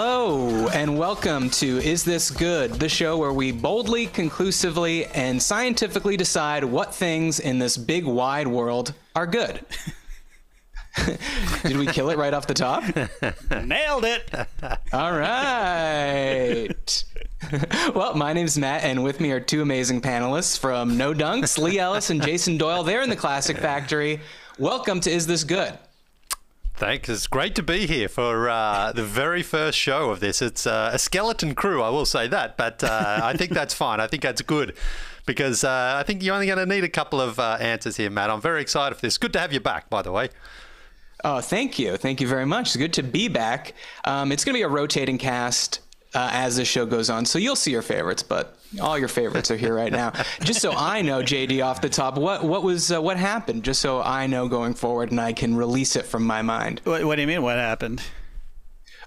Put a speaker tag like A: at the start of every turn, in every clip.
A: Hello, and welcome to Is This Good, the show where we boldly, conclusively, and scientifically decide what things in this big, wide world are good. Did we kill it right off the top?
B: Nailed it.
A: All right. Well, my name's Matt, and with me are two amazing panelists from No Dunks, Lee Ellis and Jason Doyle. They're in the Classic Factory. Welcome to Is This Good?
C: Thanks. It's great to be here for the very first show of this. It's a skeleton crew, I will say that, but I think that's fine. I think that's good because I think you're only going to need a couple of answers here, Matt. I'm very excited for this. Good to have you back, by the way.
A: Oh, thank you. Thank you very much. It's good to be back. It's going to be a rotating cast as the show goes on, so you'll see your favorites, but all your favorites are here right now. Just so I know, JD, off the top, what happened? Just so I know going forward and I can release it from my mind.
B: What do you mean? What happened?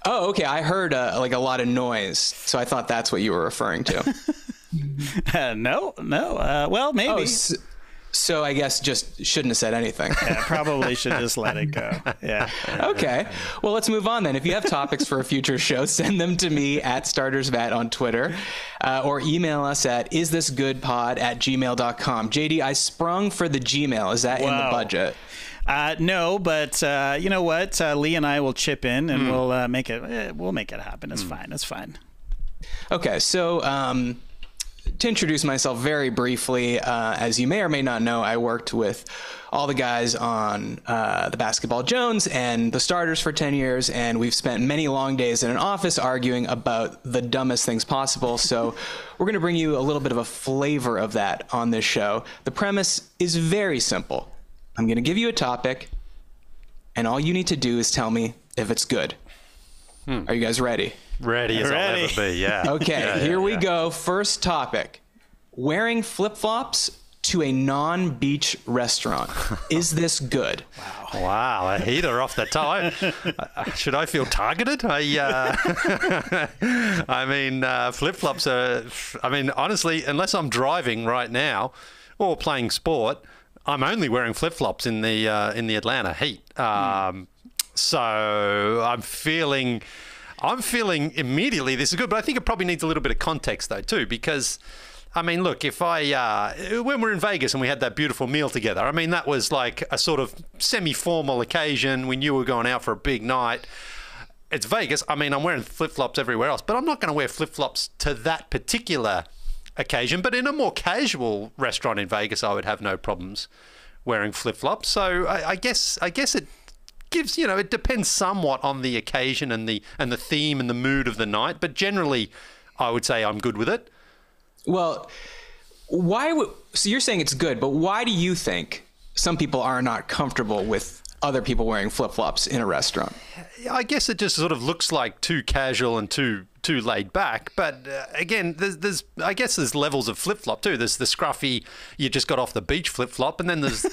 A: Oh, okay. I heard like a lot of noise, so I thought that's what you were referring to.
B: No. Well, maybe.
A: Oh, so I guess just shouldn't have said anything.
B: Yeah, probably should just let it go. Yeah.
A: Okay. Well, let's move on then. If you have topics for a future show, send them to me at StartersVat on Twitter, or email us at isthisgoodpod@gmail.com. JD, I sprung for the Gmail. Is that in the budget?
B: No, but you know what? Lee and I will chip in, and we'll make it. We'll make it happen. It's fine. It's fine.
A: Okay. So. To introduce myself very briefly, as you may or may not know, I worked with all the guys on the Basketball Jones and the Starters for 10 years, and we've spent many long days in an office arguing about the dumbest things possible. So we're going to bring you a little bit of a flavor of that on this show. The premise is very simple. I'm going to give you a topic, and all you need to do is tell me if it's good. Are you guys ready?
C: Ready as I'll ever be, yeah.
A: Okay, here we go. First topic. Wearing flip-flops to a non-beach restaurant. Is this good?
C: Wow, a heater off the top. Should I feel targeted? I mean, flip-flops are... I mean, honestly, unless I'm driving right now or playing sport, I'm only wearing flip-flops in the Atlanta heat. So I'm feeling immediately this is good, but I think it probably needs a little bit of context though too, because I mean, look, if when we're in Vegas and we had that beautiful meal together, I mean, that was like a sort of semi-formal occasion. We knew we were going out for a big night. It's Vegas. I mean, I'm wearing flip-flops everywhere else, but I'm not going to wear flip-flops to that particular occasion. But in a more casual restaurant in Vegas, I would have no problems wearing flip-flops. So I guess it gives, you know, it depends somewhat on the occasion and the theme and the mood of the night, but generally I would say I'm good with it.
A: Well, so you're saying it's good, but why do you think some people are not comfortable with other people wearing flip-flops in a restaurant?
C: I guess it just sort of looks like too casual and too laid back, but again, there's I guess there's levels of flip-flop too. There's the scruffy, you just got off the beach flip-flop, and then there's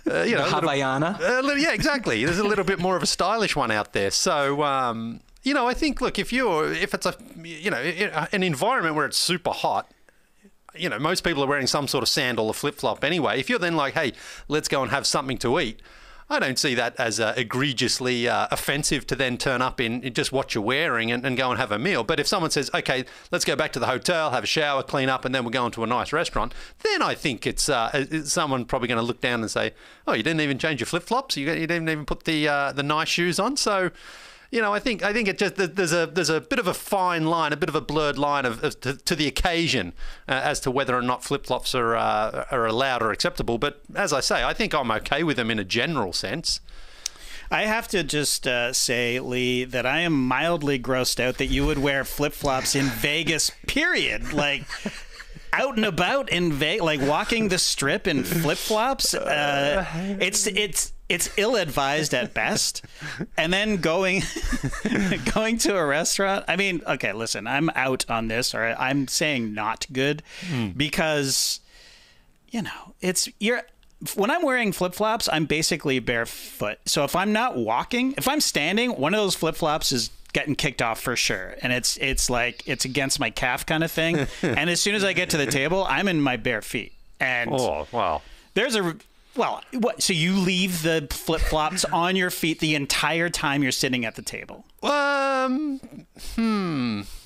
C: you know,
A: Havaiana.
C: Yeah, exactly. There's a little bit more of a stylish one out there. So, you know, I think, look, if it's an environment where it's super hot, you know, most people are wearing some sort of sandal or flip-flop anyway. If you're then like, hey, let's go and have something to eat, I don't see that as egregiously offensive to then turn up in just what you're wearing and go and have a meal. But if someone says, okay, let's go back to the hotel, have a shower, clean up, and then we're going to a nice restaurant, then I think it's someone probably going to look down and say, oh, you didn't even change your flip-flops? You didn't even put the nice shoes on? So, you know, I think it just there's a bit of a fine line, a bit of a blurred line to the occasion as to whether or not flip-flops are allowed or acceptable. But as I say, I think I'm okay with them in a general sense.
B: I have to just say, Lee, that I am mildly grossed out that you would wear flip-flops in Vegas, period. Like, out and about in Vegas, like walking the strip in flip-flops, it's ill-advised at best. And then going to a restaurant. I mean, okay, listen, I'm out on this, or I'm saying not good, because, you know, when I'm wearing flip-flops, I'm basically barefoot. So if I'm not walking, if I'm standing, one of those flip-flops is getting kicked off for sure. And it's like, it's against my calf kind of thing. And as soon as I get to the table, I'm in my bare feet. And
C: oh, wow.
B: There's Well, what? So you leave the flip-flops on your feet the entire time you're sitting at the table?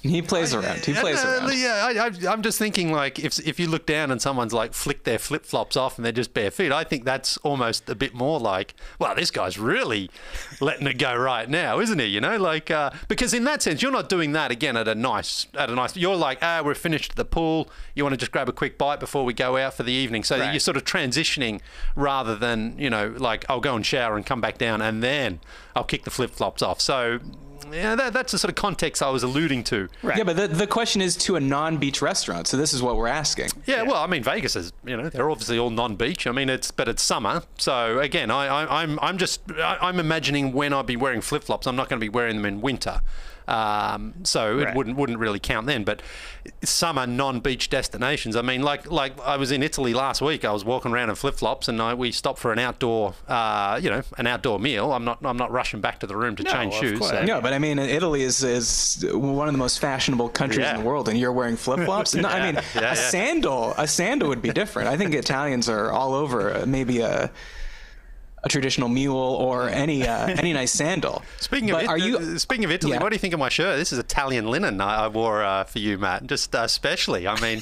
A: He plays around. He plays around.
C: Yeah, I'm just thinking, like, if you look down and someone's like flicked their flip-flops off and they're just bare feet, I think that's almost a bit more like, well, this guy's really letting it go right now, isn't he? You know, like, because in that sense, you're not doing that again at a nice. You're like, we're finished at the pool. You want to just grab a quick bite before we go out for the evening, so that you're sort of transitioning rather than, you know, like, I'll go and shower and come back down and then I'll kick the flip-flops off. So. Yeah, that's the sort of context I was alluding to.
A: Right. Yeah, but the question is to a non-beach restaurant, so this is what we're asking.
C: Yeah, well, I mean, Vegas is, you know, they're obviously all non-beach. I mean, it's summer, so again, I'm imagining when I'd be wearing flip-flops, I'm not going to be wearing them in winter. So it wouldn't really count then. But summer non-beach destinations, I mean, like I was in Italy last week. I was walking around in flip-flops, and we stopped for an outdoor, an outdoor meal. I'm not rushing back to the room to change shoes. So.
A: No, but I mean, Italy is one of the most fashionable countries in the world, and you're wearing flip-flops. No, I mean, a sandal would be different. I think Italians are all over maybe a traditional mule or any nice sandal.
C: Speaking of Italy, what do you think of my shirt? This is Italian linen I wore for you, Matt. Just especially. I mean,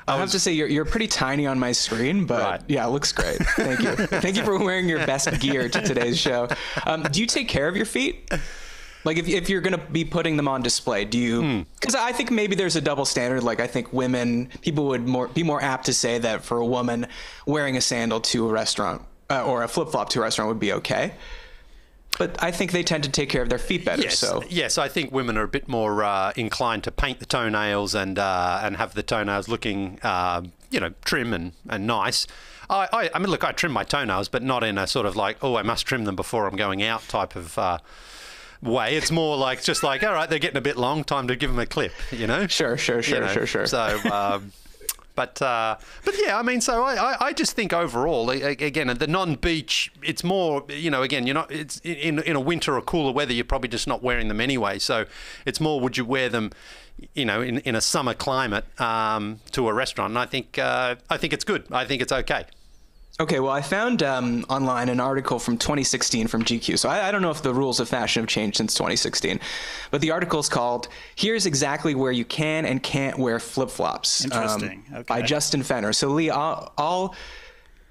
A: I have to say you're pretty tiny on my screen, but yeah, it looks great. Thank you. Thank you for wearing your best gear to today's show. Do you take care of your feet? Like if you're going to be putting them on display, do you? Because I think maybe there's a double standard. Like I think people would be more apt to say that for a woman wearing a sandal to a restaurant or a flip-flop to a restaurant would be okay. But I think they tend to take care of their feet better.
C: Yes, I think women are a bit more inclined to paint the toenails and have the toenails looking, trim and nice. I mean, look, I trim my toenails, but not in a sort of like, I must trim them before I'm going out type of way. It's more like just like, all right, they're getting a bit long, time to give them a clip, you know?
A: Sure.
C: So. But yeah, I mean, so I just think overall, again, at the non-beach, it's more, again, you're not, it's in a winter or cooler weather, you're probably just not wearing them anyway. So it's more, would you wear them, in a summer climate to a restaurant? And I think it's good. I think it's okay.
A: Okay, well, I found online an article from 2016 from GQ. So I don't know if the rules of fashion have changed since 2016, but the article is called "Here's Exactly Where You Can and Can't Wear Flip-Flops."
B: Interesting. Okay.
A: By Justin Fenner. So Lee,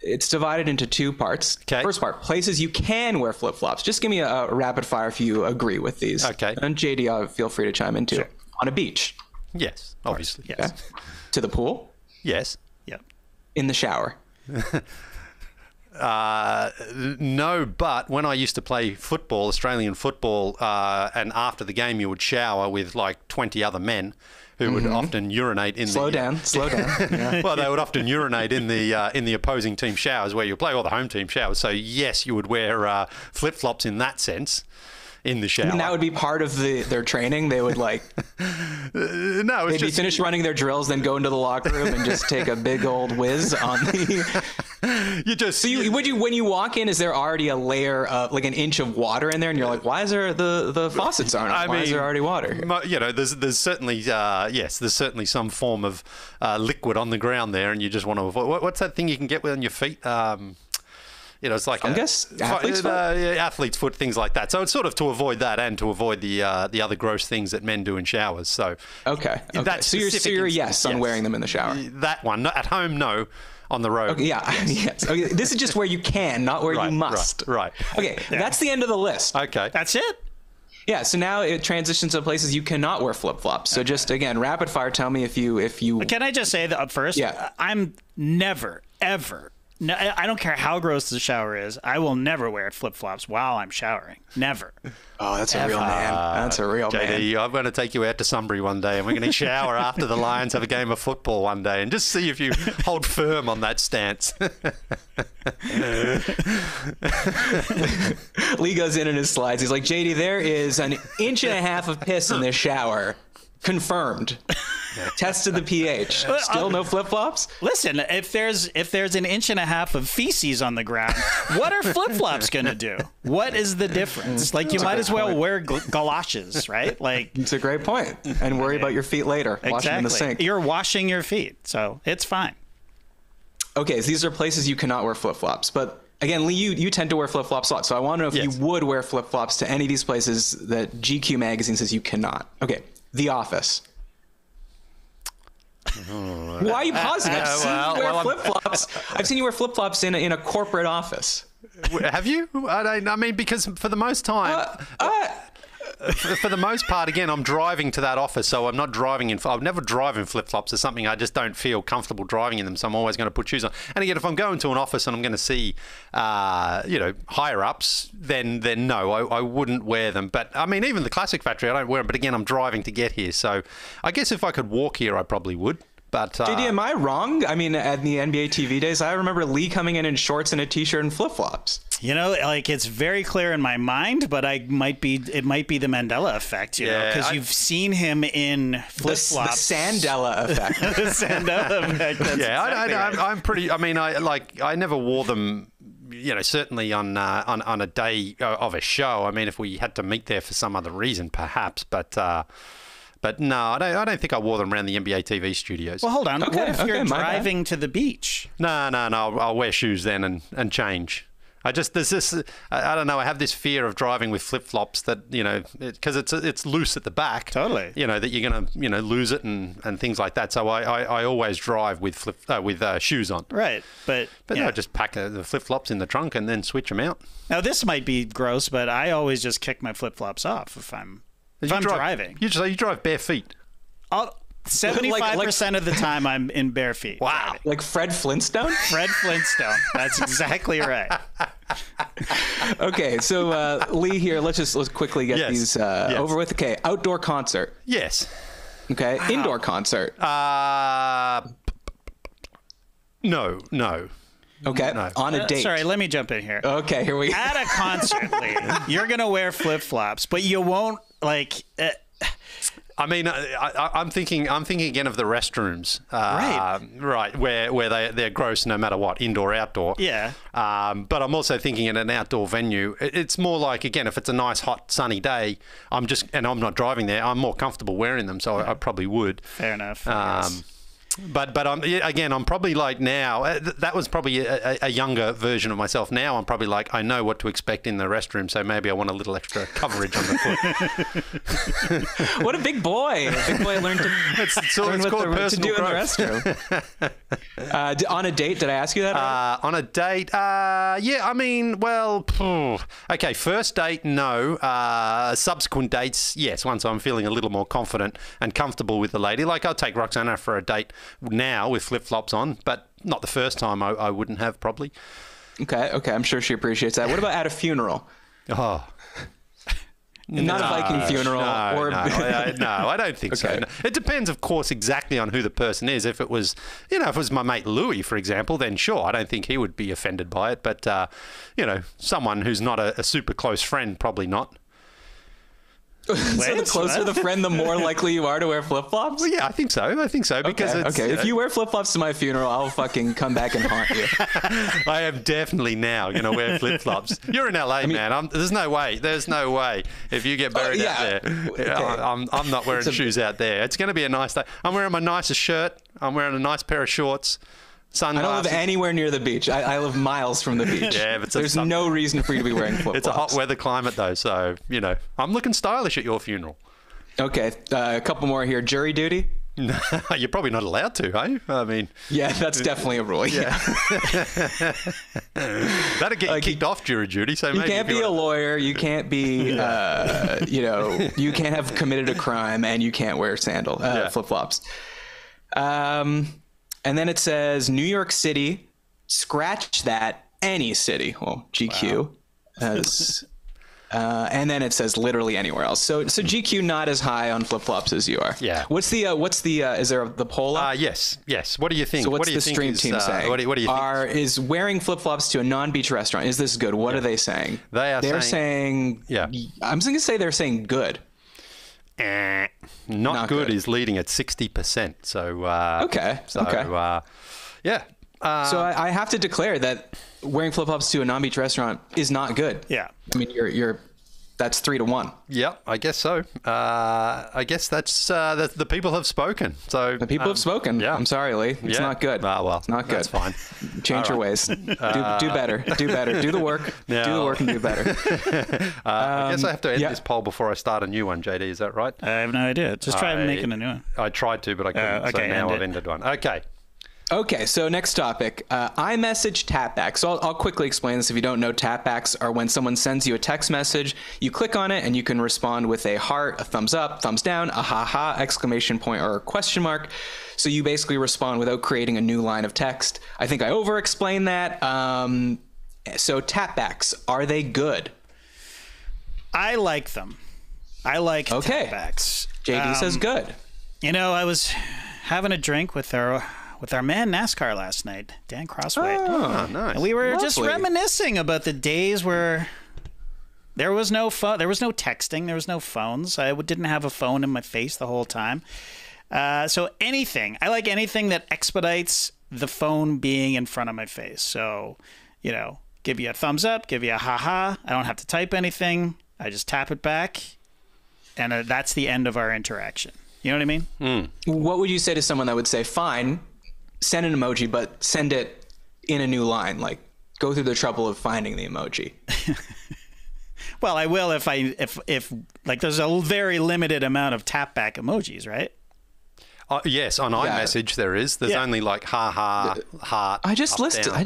A: it's divided into two parts.
C: Okay.
A: First part, places you can wear flip-flops. Just give me a rapid fire if you agree with these.
C: Okay.
A: And JD, feel free to chime in too. Sure. On a beach.
C: Yes, obviously.
A: Yes. Okay. To the pool.
C: Yes.
B: Yep.
A: In the shower.
C: No, but when I used to play football, Australian football, and after the game you would shower with like 20 other men who would often urinate in
A: Slow down. Yeah.
C: Well, they would often urinate in the opposing team showers where you play, or the home team showers. So yes, you would wear flip-flops in that sense. In the shower.
A: And that would be part of their training. They would they'd be finished running their drills, then go into the locker room and just take a big old whiz on the. When you walk in, is there already a layer of like an inch of water in there, and you're like, why is there the faucets aren't? Why is there already water?
C: There's certainly there's certainly some form of liquid on the ground there, and you just want to avoid. What's that thing you can get on your feet? It's like
A: athlete's foot?
C: Athlete's foot, things like that. So it's sort of to avoid that and to avoid the other gross things that men do in showers. So
A: okay. So you're yes on wearing them in the shower.
C: That one, at home, no. On the road.
A: Okay, yeah. Yes. Okay. This is just where you can, not where you must.
C: Right.
A: Okay. Yeah. That's the end of the list.
C: Okay.
B: That's it.
A: Yeah. So now it transitions to places you cannot wear flip-flops. So just again, rapid fire. Tell me if you.
B: Can I just say that up first?
A: Yeah.
B: I'm never ever. No, I don't care how gross the shower is. I will never wear flip-flops while I'm showering. Never.
A: Oh, that's a real man. That's a real
C: JD,
A: man.
C: I'm going to take you out to Sunbury one day, and we're going to shower after the Lions have a game of football one day, and just see if you hold firm on that stance.
A: Lee goes in his slides. He's like, JD, there is an inch and a half of piss in this shower. Confirmed. Tested the pH. Still no flip-flops?
B: Listen, if there's an inch and a half of feces on the ground, what are flip-flops going to do? What is the difference? Like, you might as well wear galoshes, right? Like,
A: it's a great point. And worry about your feet later.
B: Exactly.
A: Wash them in the sink.
B: You're washing your feet, so it's fine.
A: Okay, so these are places you cannot wear flip-flops. But again, Lee, you tend to wear flip-flops a lot. So I want to know if
C: Yes.
A: you would wear flip-flops to any of these places that GQ magazine says you cannot. Okay, The Office. Why are you pausing? I've seen you wear flip-flops. I've seen you wear flip-flops in a corporate office.
C: Have you? I mean, because for the most time, for the most part, again, I'm driving to that office, so I'm not driving in. I'll never drive in flip-flops. It's something I just don't feel comfortable driving in them, so I'm always going to put shoes on. And again, if I'm going to an office and I'm going to see, higher ups, then no, I wouldn't wear them. But I mean, even the Classic Factory, I don't wear them. But again, I'm driving to get here, so I guess if I could walk here, I probably would. But
A: JD, am I wrong? I mean, at the NBA TV days, I remember Lee coming in shorts and a t-shirt and flip-flops.
B: You know, like it's very clear in my mind, but it might be the Mandela effect, you know, because you've seen him in flip-flops.
A: The Sandela effect.
B: The Sandela effect. That's
C: I'm pretty. I mean, I never wore them. You know, certainly on a day of a show. I mean, if we had to meet there for some other reason, perhaps, But no, I don't think I wore them around the NBA TV studios.
B: Well, hold on.
A: Okay,
B: what if you're
A: my bad.
B: driving to the beach?
C: No. I'll wear shoes then and change. There's this. I don't know. I have this fear of driving with flip flops that because it's loose at the back.
B: Totally.
C: You know that you're gonna lose it and things like that. So I always drive with shoes on.
B: Right, but
C: no, I just pack the flip flops in the trunk and then switch them out.
B: Now this might be gross, but I always just kick my flip flops off if I'm driving.
C: You drive bare feet.
B: 75% of the time I'm in bare feet.
C: Wow.
B: driving.
A: Like Fred Flintstone?
B: Fred Flintstone. That's exactly right.
A: Okay, so Lee here, let's quickly get
C: Yes.
A: these
C: Yes.
A: over with. Okay, outdoor concert.
C: Yes.
A: Okay, indoor concert.
C: No.
A: Okay,
C: no.
A: on a date.
B: Sorry, let me jump in here.
A: Okay, here we go.
B: At a concert, Lee, you're going to wear flip-flops, but you won't, like...
C: I mean, I'm thinking again of the restrooms, right, where they're gross no matter what, indoor, outdoor.
B: Yeah.
C: But I'm also thinking in an outdoor venue, it's more like, again, if it's a nice, hot, sunny day, I'm not driving there, I'm more comfortable wearing them, so I probably would.
B: Fair enough. I guess.
C: But I'm probably like now, that was probably a younger version of myself. Now I'm probably like, I know what to expect in the restroom, so maybe I want a little extra coverage on the foot.
A: What a big boy. A big boy learned to
C: It's called personal growth.
A: in the restroom. On a date, did I ask you that?
C: On a date, yeah, I mean, well, okay, first date, no. Subsequent dates, yes, once I'm feeling a little more confident and comfortable with the lady. Like, I'll take Roxana for a date now with flip-flops on, but not the first time I wouldn't have, probably.
A: Okay, I'm sure she appreciates that. What about at a funeral?
C: Oh.
A: Not a Viking funeral.
C: No, I don't think so.
A: Okay.
C: No. It depends, of course, exactly on who the person is. If it was, if it was my mate Louis, for example, then sure, I don't think he would be offended by it. But, someone who's not a super close friend, probably not.
A: So the closer the friend, the more likely you are to wear flip-flops?
C: Well, yeah, I think so. Because it's,
A: if you wear flip-flops to my funeral, I'll fucking come back and haunt you.
C: I am definitely now going to wear flip-flops. You're in LA, man. There's no way. If you get buried out there,
A: okay.
C: I'm not wearing shoes out there. It's going to be a nice day. I'm wearing my nicest shirt. I'm wearing a nice pair of shorts. Sunglasses.
A: I don't live anywhere near the beach. I live miles from the beach.
C: Yeah, but
A: there's no reason for you to be wearing flip-flops.
C: It's a hot weather climate, though, so, I'm looking stylish at your funeral.
A: Okay, a couple more here. Jury duty?
C: You're probably not allowed to, eh? I mean...
A: Yeah, that's definitely a rule. Yeah.
C: That'd get you kicked off jury duty, so maybe...
A: You can't be a lawyer, you can't be, you can't have committed a crime, and you can't wear flip-flops. And then it says New York City, scratch that, any city. Well, GQ. Wow. And then it says literally anywhere else. So GQ not as high on flip-flops as you are.
C: Yeah.
A: What's the is there the poll up?
C: Yes. What do you think?
A: So what's
C: the
A: stream team saying?
C: What do you think?
A: Is wearing flip-flops to a non-beach restaurant, is this good? What are they saying? They're saying yeah. I'm going to say they're saying good.
C: Not good is leading at 60%. So
A: okay.
C: Yeah.
A: So I have to declare that wearing flip-flops to a non-beach restaurant is not good.
B: Yeah.
A: I mean, that's 3-1.
C: Yep, I guess so. I guess that's the people have spoken. So
A: The people have spoken.
C: Yeah.
A: I'm sorry, Lee. It's not good.
C: Well,
A: it's not good.
C: That's fine.
A: Change your ways. Do better. Do better. Do the work.
C: Now-
A: Do the work and do better.
C: I guess I have to end
A: yeah.
C: this poll before I start a new one, JD. Is that right?
B: I have no idea. Just try making a new one.
C: I tried to, but I couldn't.
B: okay,
C: so now
B: end
C: I've
B: it.
C: ended one. Okay.
A: Okay, so next topic, iMessage tapbacks. So I'll quickly explain this. If you don't know, tapbacks are when someone sends you a text message, you click on it, and you can respond with a heart, a thumbs up, thumbs down, a ha-ha, exclamation point, or a question mark. So you basically respond without creating a new line of text. I think I over-explained that. So tapbacks, are they good?
B: I like them. I like
A: Okay.
B: tapbacks.
A: JD says good.
B: You know, I was having a drink with our man NASCAR last night, Dan Crossway.
C: Oh, nice.
B: And we were just
A: Lovely.
B: reminiscing about the days where there was no phone, there was no texting, there was no phones. I didn't have a phone in my face the whole time. So I like anything that expedites the phone being in front of my face. So, you know, give you a thumbs up, give you a ha-ha. I don't have to type anything. I just tap it back, and that's the end of our interaction. You know what I mean?
A: What would you say to someone that would say, fine, send an emoji, but send it in a new line? Like, go through the trouble of finding the emoji.
B: Well, I will if like there's a very limited amount of tap back emojis, right?
C: Yes, on iMessage there is. There's only like ha-ha, heart.
A: I just listed
C: down.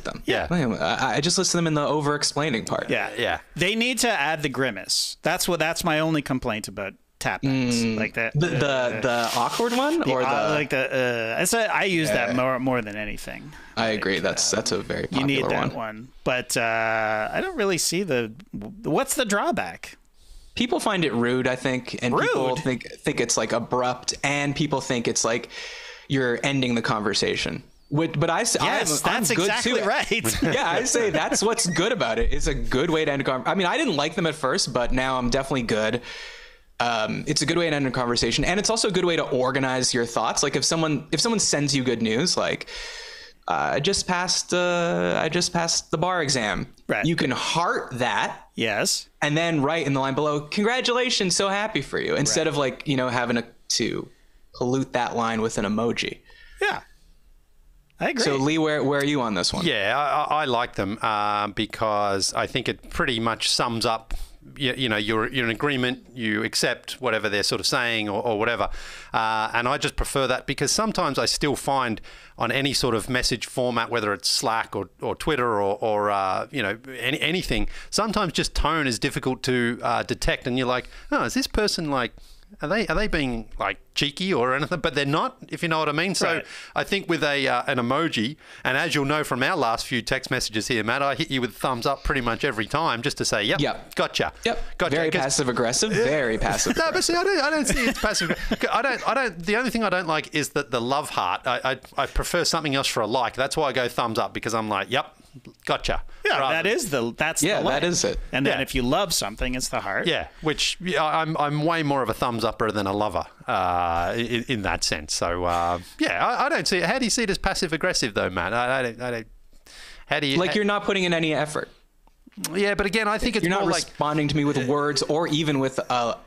A: them.
C: Yeah.
A: I just listed them in the over-explaining part.
B: Yeah. They need to add the grimace. That's my only complaint about tap backs. Like that.
A: The awkward one, or
B: I use that more than anything.
A: I agree. That's a very popular
B: You need
A: one.
B: that one, but I don't really see what's the drawback.
A: People find it rude, I think, and people think it's like abrupt, and people think it's like you're ending the conversation. But I say,
B: Yes,
A: I'm
B: that's
A: good
B: exactly
A: too.
B: right.
A: Yeah, I say that's what's good about it. It's a good way to end a conversation. I mean, I didn't like them at first, but now I'm definitely good. It's a good way to end a conversation, and it's also a good way to organize your thoughts. Like if someone sends you good news, like I just passed the bar exam.
B: Right.
A: You can heart that.
B: Yes.
A: And then write in the line below, congratulations, so happy for you, instead of like, having to pollute that line with an emoji.
B: Yeah. I agree.
A: So Lee, where are you on this one?
C: Yeah, I like them because I think it pretty much sums up. You know, you're in agreement, you accept whatever they're sort of saying or whatever. And I just prefer that because sometimes I still find on any sort of message format, whether it's Slack or Twitter or anything, sometimes just tone is difficult to detect. And you're like, oh, is this person like, are they being like cheeky or anything? But they're not, if you know what I mean. So
B: Right.
C: I think with an emoji, and as you'll know from our last few text messages here, Matt, I hit you with thumbs up pretty much every time just to say, yep. Gotcha.
A: Gotcha. Very passive aggressive. Very passive.
C: No, but see, I don't see it's passive. I don't. The only thing I don't like is that the love heart. I prefer something else for a like. That's why I go thumbs up because I'm like, yep, gotcha.
B: Yeah,
C: Rather-
B: that's the
A: Yeah,
B: line.
A: that is it.
B: And then
C: Yeah.
B: if you love something, it's the heart.
C: Yeah, which I'm way more of a thumbs upper than a lover in that sense. So I don't see it. How do you see it as passive aggressive though, Matt? I don't. How do you
A: Like you're not putting in any effort.
C: Yeah, but again, I think it's
A: You're not
C: more like
A: responding to me with words or even with a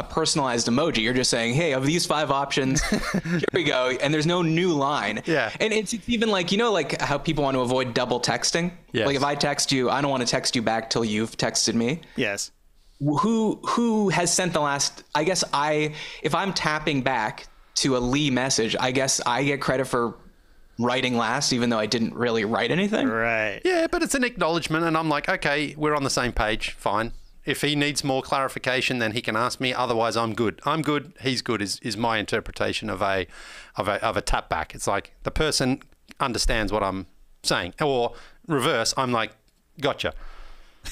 A: personalized emoji. You're just saying, hey, of these 5 options, here we go. And there's no new line.
C: Yeah.
A: And it's even like, like how people want to avoid double texting.
C: Yes.
A: Like if I text you, I don't want to text you back till you've texted me.
B: Yes.
A: Who has sent the last, I guess if I'm tapping back to a Lee message, I guess I get credit for writing last, even though I didn't really write anything.
B: Right.
C: yeah, but it's an acknowledgement, and I'm like, okay, we're on the same page, fine. If he needs more clarification, then he can ask me. Otherwise, I'm good. I'm good. He's good. Is my interpretation of a tap back. It's like the person understands what I'm saying, or reverse. I'm like, gotcha.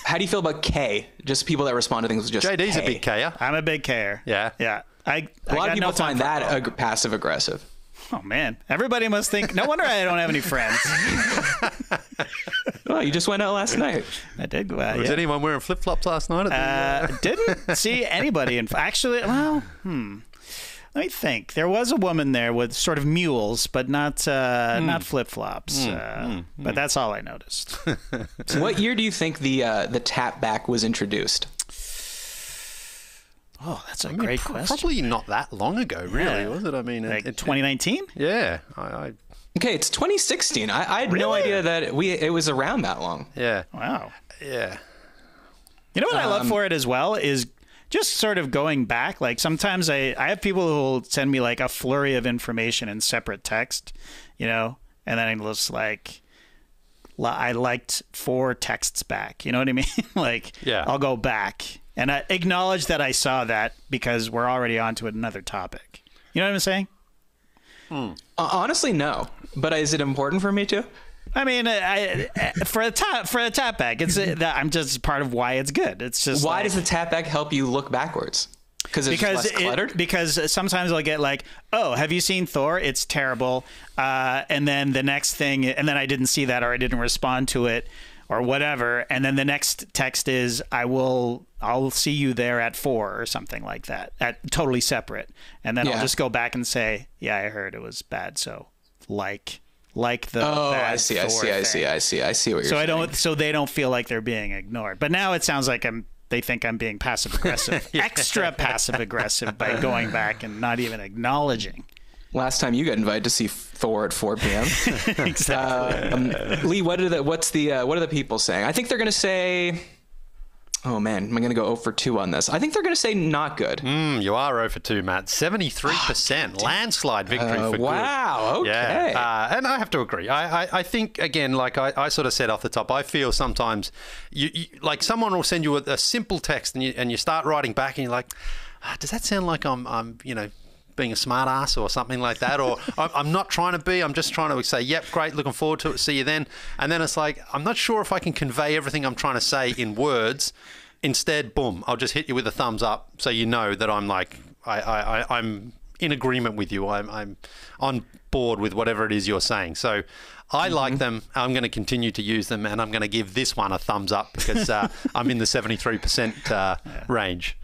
A: How do you feel about K? Just people that respond to things with just
C: JD's
A: K.
C: a big K'er.
B: I'm a big carer.
C: Yeah.
B: Yeah.
A: A lot of people find that passive aggressive.
B: Oh man, everybody must think. No wonder I don't have any friends.
A: Well, you just went out last night.
B: I did go out.
C: Was
B: Yeah.
C: anyone wearing flip flops last night?
B: Didn't see anybody. Actually, well, let me think. There was a woman there with sort of mules, but not flip flops. But that's all I noticed.
A: So what year do you think the tap back was introduced?
B: Oh, that's a great question.
C: Probably not that long ago, really, was it? I mean,
B: like 2019?
C: Yeah.
A: Okay, it's 2016. I had no idea that it was around that long.
C: Yeah.
B: Wow.
C: Yeah.
B: You know what I love for it as well is just sort of going back. Like sometimes I have people who will send me like a flurry of information in separate text, you know, and then I'm just like, I liked 4 texts back. You know what I mean? Like,
C: yeah.
B: I'll go back and I acknowledge that I saw that because we're already on to another topic. You know what I'm saying?
A: Honestly, no. But is it important for me to?
B: I mean, for a tap back, it's I'm just part of why it's good. It's just
A: why does the tap back help you look backwards? Because it's less cluttered?
B: Because sometimes I'll get like, oh, have you seen Thor? It's terrible. And then the next thing, and then I didn't see that or I didn't respond to it or whatever. And then the next text is, I'll see you there at 4 or something like that, totally separate. And then I'll just go back and say, yeah, I heard it was bad. So like the
A: I see what you're saying.
B: So they don't feel like they're being ignored. But now it sounds like they think I'm being passive aggressive, extra passive aggressive by going back and not even acknowledging.
A: Last time you got invited to see Thor at 4 p.m.
B: Exactly.
A: Lee, what are the people saying? I think they're going to say, oh man, am I going to go 0 for 2 on this? I think they're going to say not good.
C: You are 0 for 2, Matt. 73%. Landslide victory for good.
A: Wow, okay.
C: Yeah. And I have to agree. I think, again, like I sort of said off the top, I feel sometimes, you like someone will send you a simple text and you start writing back and you're like, does that sound like I'm being a smart ass or something like that? Or I'm not trying to be, I'm just trying to say, yep, great, looking forward to it, see you then. And then it's like, I'm not sure if I can convey everything I'm trying to say in words. Instead, boom, I'll just hit you with a thumbs up so you know that I'm like, I'm in agreement with you. I'm on board with whatever it is you're saying. So I like them. I'm going to continue to use them, and I'm going to give this one a thumbs up because I'm in the 73% range.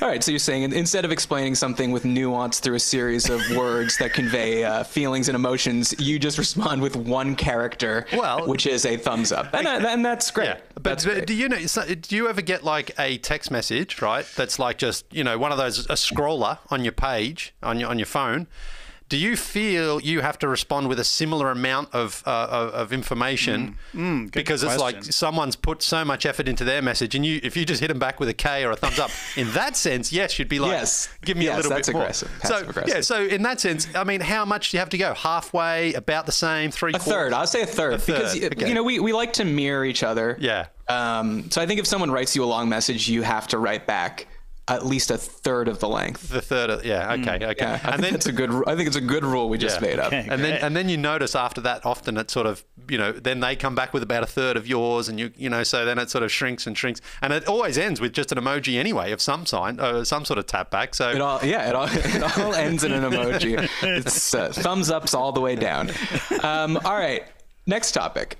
A: All right, so you're saying instead of explaining something with nuance through a series of words that convey feelings and emotions, you just respond with one character, which is a thumbs up, and that's great. Yeah.
C: But do you ever get like a text message, right? That's like just one of those a scroller on your page on your phone. Do you feel you have to respond with a similar amount of information because it's like someone's put so much effort into their message, and if you just hit them back with a K or a thumbs up, in that sense, yes, you'd be like, give me a little bit more.
A: Aggressive.
C: So in that sense, I mean, how much do you have to go? Halfway, about the same, 3/4?
A: A third. I'll say a third because we like to mirror each other.
C: Yeah.
A: So I think if someone writes you a long message, you have to write back at least a third of the length.
C: The third of, okay.
A: Yeah, I think it's a good rule we just made up.
B: Okay,
C: and then you notice after that, often it's sort of, then they come back with about a third of yours, and so then it sort of shrinks and shrinks, and it always ends with just an emoji anyway of some sign, some sort of tap back. So
A: it all ends in an emoji. It's thumbs ups all the way down. All right, next topic.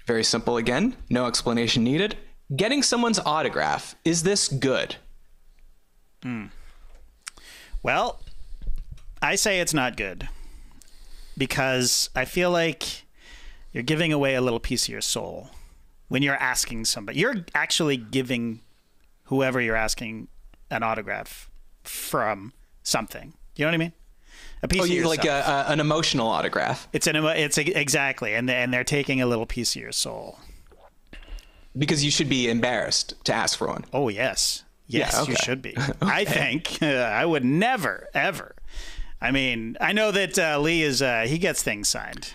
A: Very simple again, no explanation needed. Getting someone's autograph, is this good?
B: Well, I say it's not good because I feel like you're giving away a little piece of your soul when you're asking somebody. You're actually giving whoever you're asking an autograph from something. You know what I mean? A piece of yourself.
A: Like an emotional autograph.
B: It's exactly, and they're taking a little piece of your soul.
A: Because you should be embarrassed to ask for one.
B: Oh, yes. Yes,
A: yeah, okay.
B: You should be.
A: Okay.
B: I think I would never, ever. I mean, I know that Lee he gets things signed.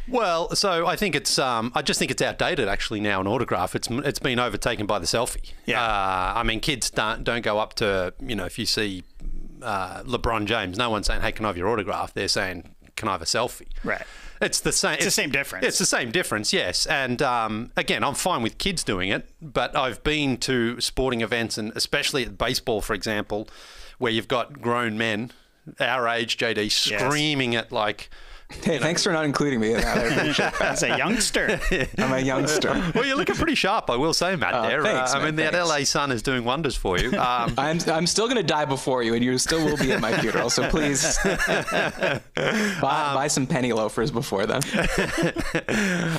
C: Well, so I think it's I just think it's outdated actually now, an autograph. It's been overtaken by the selfie.
B: Yeah.
C: I mean, kids don't go up to, if you see LeBron James, no one's saying, hey, can I have your autograph? They're saying, can I have a selfie?
B: Right.
C: It's the same.
B: It's the same difference.
C: It's the same difference, yes. And again, I'm fine with kids doing it, but I've been to sporting events, and especially at baseball, for example, where you've got grown men, our age, JD, screaming at like
A: Hey, thanks for not including me in that. I appreciate that.
B: As a youngster.
A: I'm a youngster.
C: Well, you're looking pretty sharp, I will say, Matt. There,
A: thanks,
C: I mean,
A: man,
C: that
A: thanks.
C: LA sun is doing wonders for you.
A: I'm still going to die before you, and you still will be at my funeral. So please buy some penny loafers before then.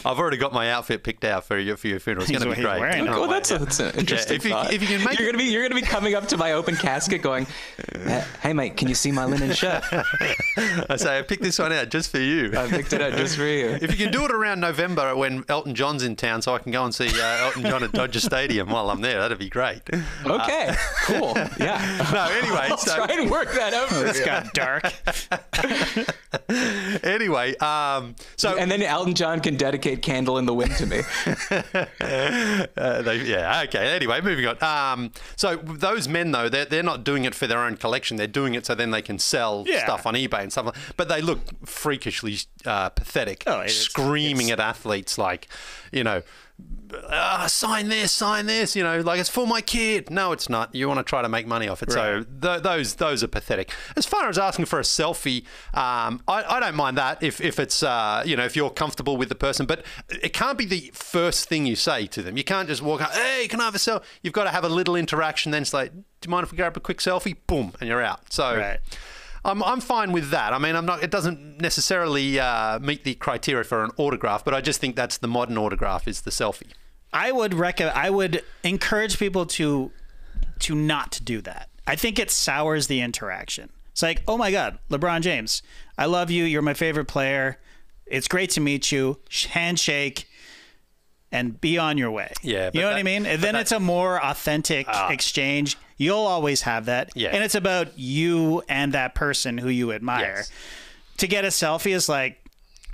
C: I've already got my outfit picked out for your funeral. It's going to be great.
A: Well, that's an interesting thought.
C: If you can make
A: you're gonna be coming up to my open casket, going, "Hey, mate, can you see my linen shirt?"
C: I say, I picked this one out just for you.
A: I picked it out just for you.
C: If you can do it around November when Elton John's in town, so I can go and see Elton John at Dodger Stadium while I'm there, that'd be great.
A: Okay, cool. Yeah.
C: No, anyway,
A: I'll try and work that out.
B: It's got dark.
C: Anyway, so
A: and then Elton John can dedicate "Candle in the Wind" to me.
C: Okay. Anyway, moving on. So those men, though, they're not doing it for their own collection. They're doing it so then they can sell stuff on eBay and stuff. But they look freakishly pathetic, screaming at athletes like, sign this, like it's for my kid. No, it's not. You want to try to make money off it. Right. So those are pathetic. As far as asking for a selfie, I don't mind that if it's, if you're comfortable with the person, but it can't be the first thing you say to them. You can't just walk out, hey, can I have a selfie? You've got to have a little interaction, then it's like, do you mind if we grab a quick selfie? Boom, and you're out. So
B: Right.
C: I'm fine with that. I mean, it doesn't necessarily meet the criteria for an autograph, but I just think that's the modern autograph is the selfie.
B: I would encourage people to not do that. I think it sours the interaction. It's like, oh my God, LeBron James, I love you. You're my favorite player. It's great to meet you. Handshake and be on your way.
C: Yeah.
B: You know what I mean? And then it's a more authentic exchange. You'll always have that.
C: Yeah.
B: And it's about you and that person who you admire.
C: Yes.
B: To get a selfie is like,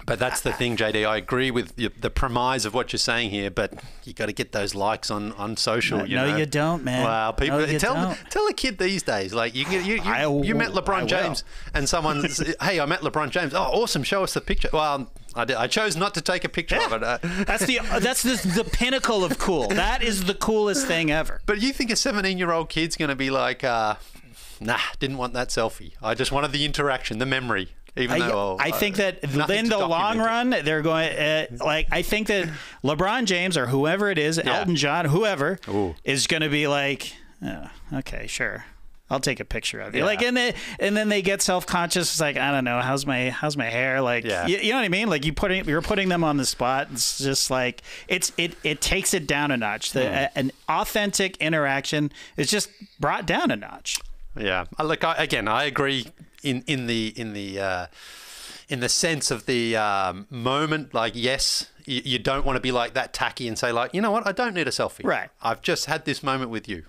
C: But that's the thing, JD. I agree with the premise of what you're saying here, but you got to get those likes on social.
B: No, you don't, man.
C: Well, people
B: No, you
C: tell
B: don't.
C: a kid these days, like you met LeBron James, and someone, hey, I met LeBron James. Oh, awesome! Show us the picture. Well, I chose not to take a picture of it.
B: That's the pinnacle of cool. That is the coolest thing ever.
C: But you think a 17-year-old kid's going to be like, nah, didn't want that selfie. I just wanted the interaction, the memory.
B: I think that in the long run, they're going I think that LeBron James or whoever it is, Elton John, whoever, is going to be like, oh, okay, sure, I'll take a picture of you.
C: Yeah.
B: Like, and then they get self-conscious. It's like, I don't know, how's my hair? Like, you know what I mean? Like you're putting them on the spot. It's just like it takes it down a notch. An authentic interaction is just brought down a notch.
C: Yeah, look, I agree. In the sense of the moment, like, yes, you don't want to be like that tacky and say, like, you know what, I don't need a selfie.
B: Right.
C: I've just had this moment with you.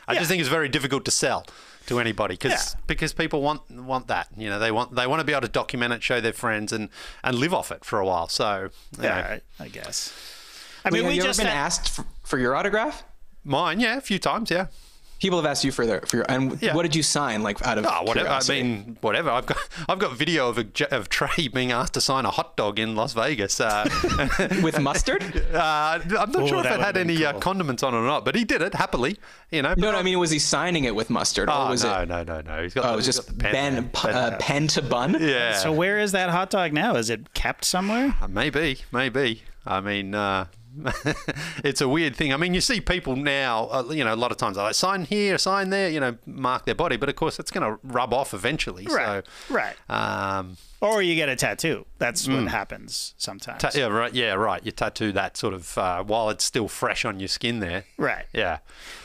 C: I just think it's very difficult to sell to anybody because people want that. They want to be able to document it, show their friends, and live off it for a while. So
B: I guess. I mean,
A: have
B: we
A: you
B: just
A: ever been asked for your autograph?
C: Mine, a few times, yeah.
A: People have asked you for your and what did you sign, like, out of
C: whatever.
A: curiosity?
C: I mean, whatever. I've got video of Trey being asked to sign a hot dog in Las Vegas
A: with mustard.
C: I'm not sure if it had any condiments on it or not, but he did it happily.
A: No, I mean, was he signing it with mustard? Or was
C: no.
A: He's
C: He's got
A: got it was just pen to bun.
C: Yeah.
B: So where is that hot dog now? Is it kept somewhere?
C: Maybe. I mean, it's a weird thing. I mean, you see people now, a lot of times they like, sign here, sign there, mark their body. But of course, it's going to rub off eventually.
B: Right.
C: So,
B: right. Or you get a tattoo. That's what happens sometimes.
C: Right. You tattoo that sort of while it's still fresh on your skin there.
B: Right.
C: Yeah.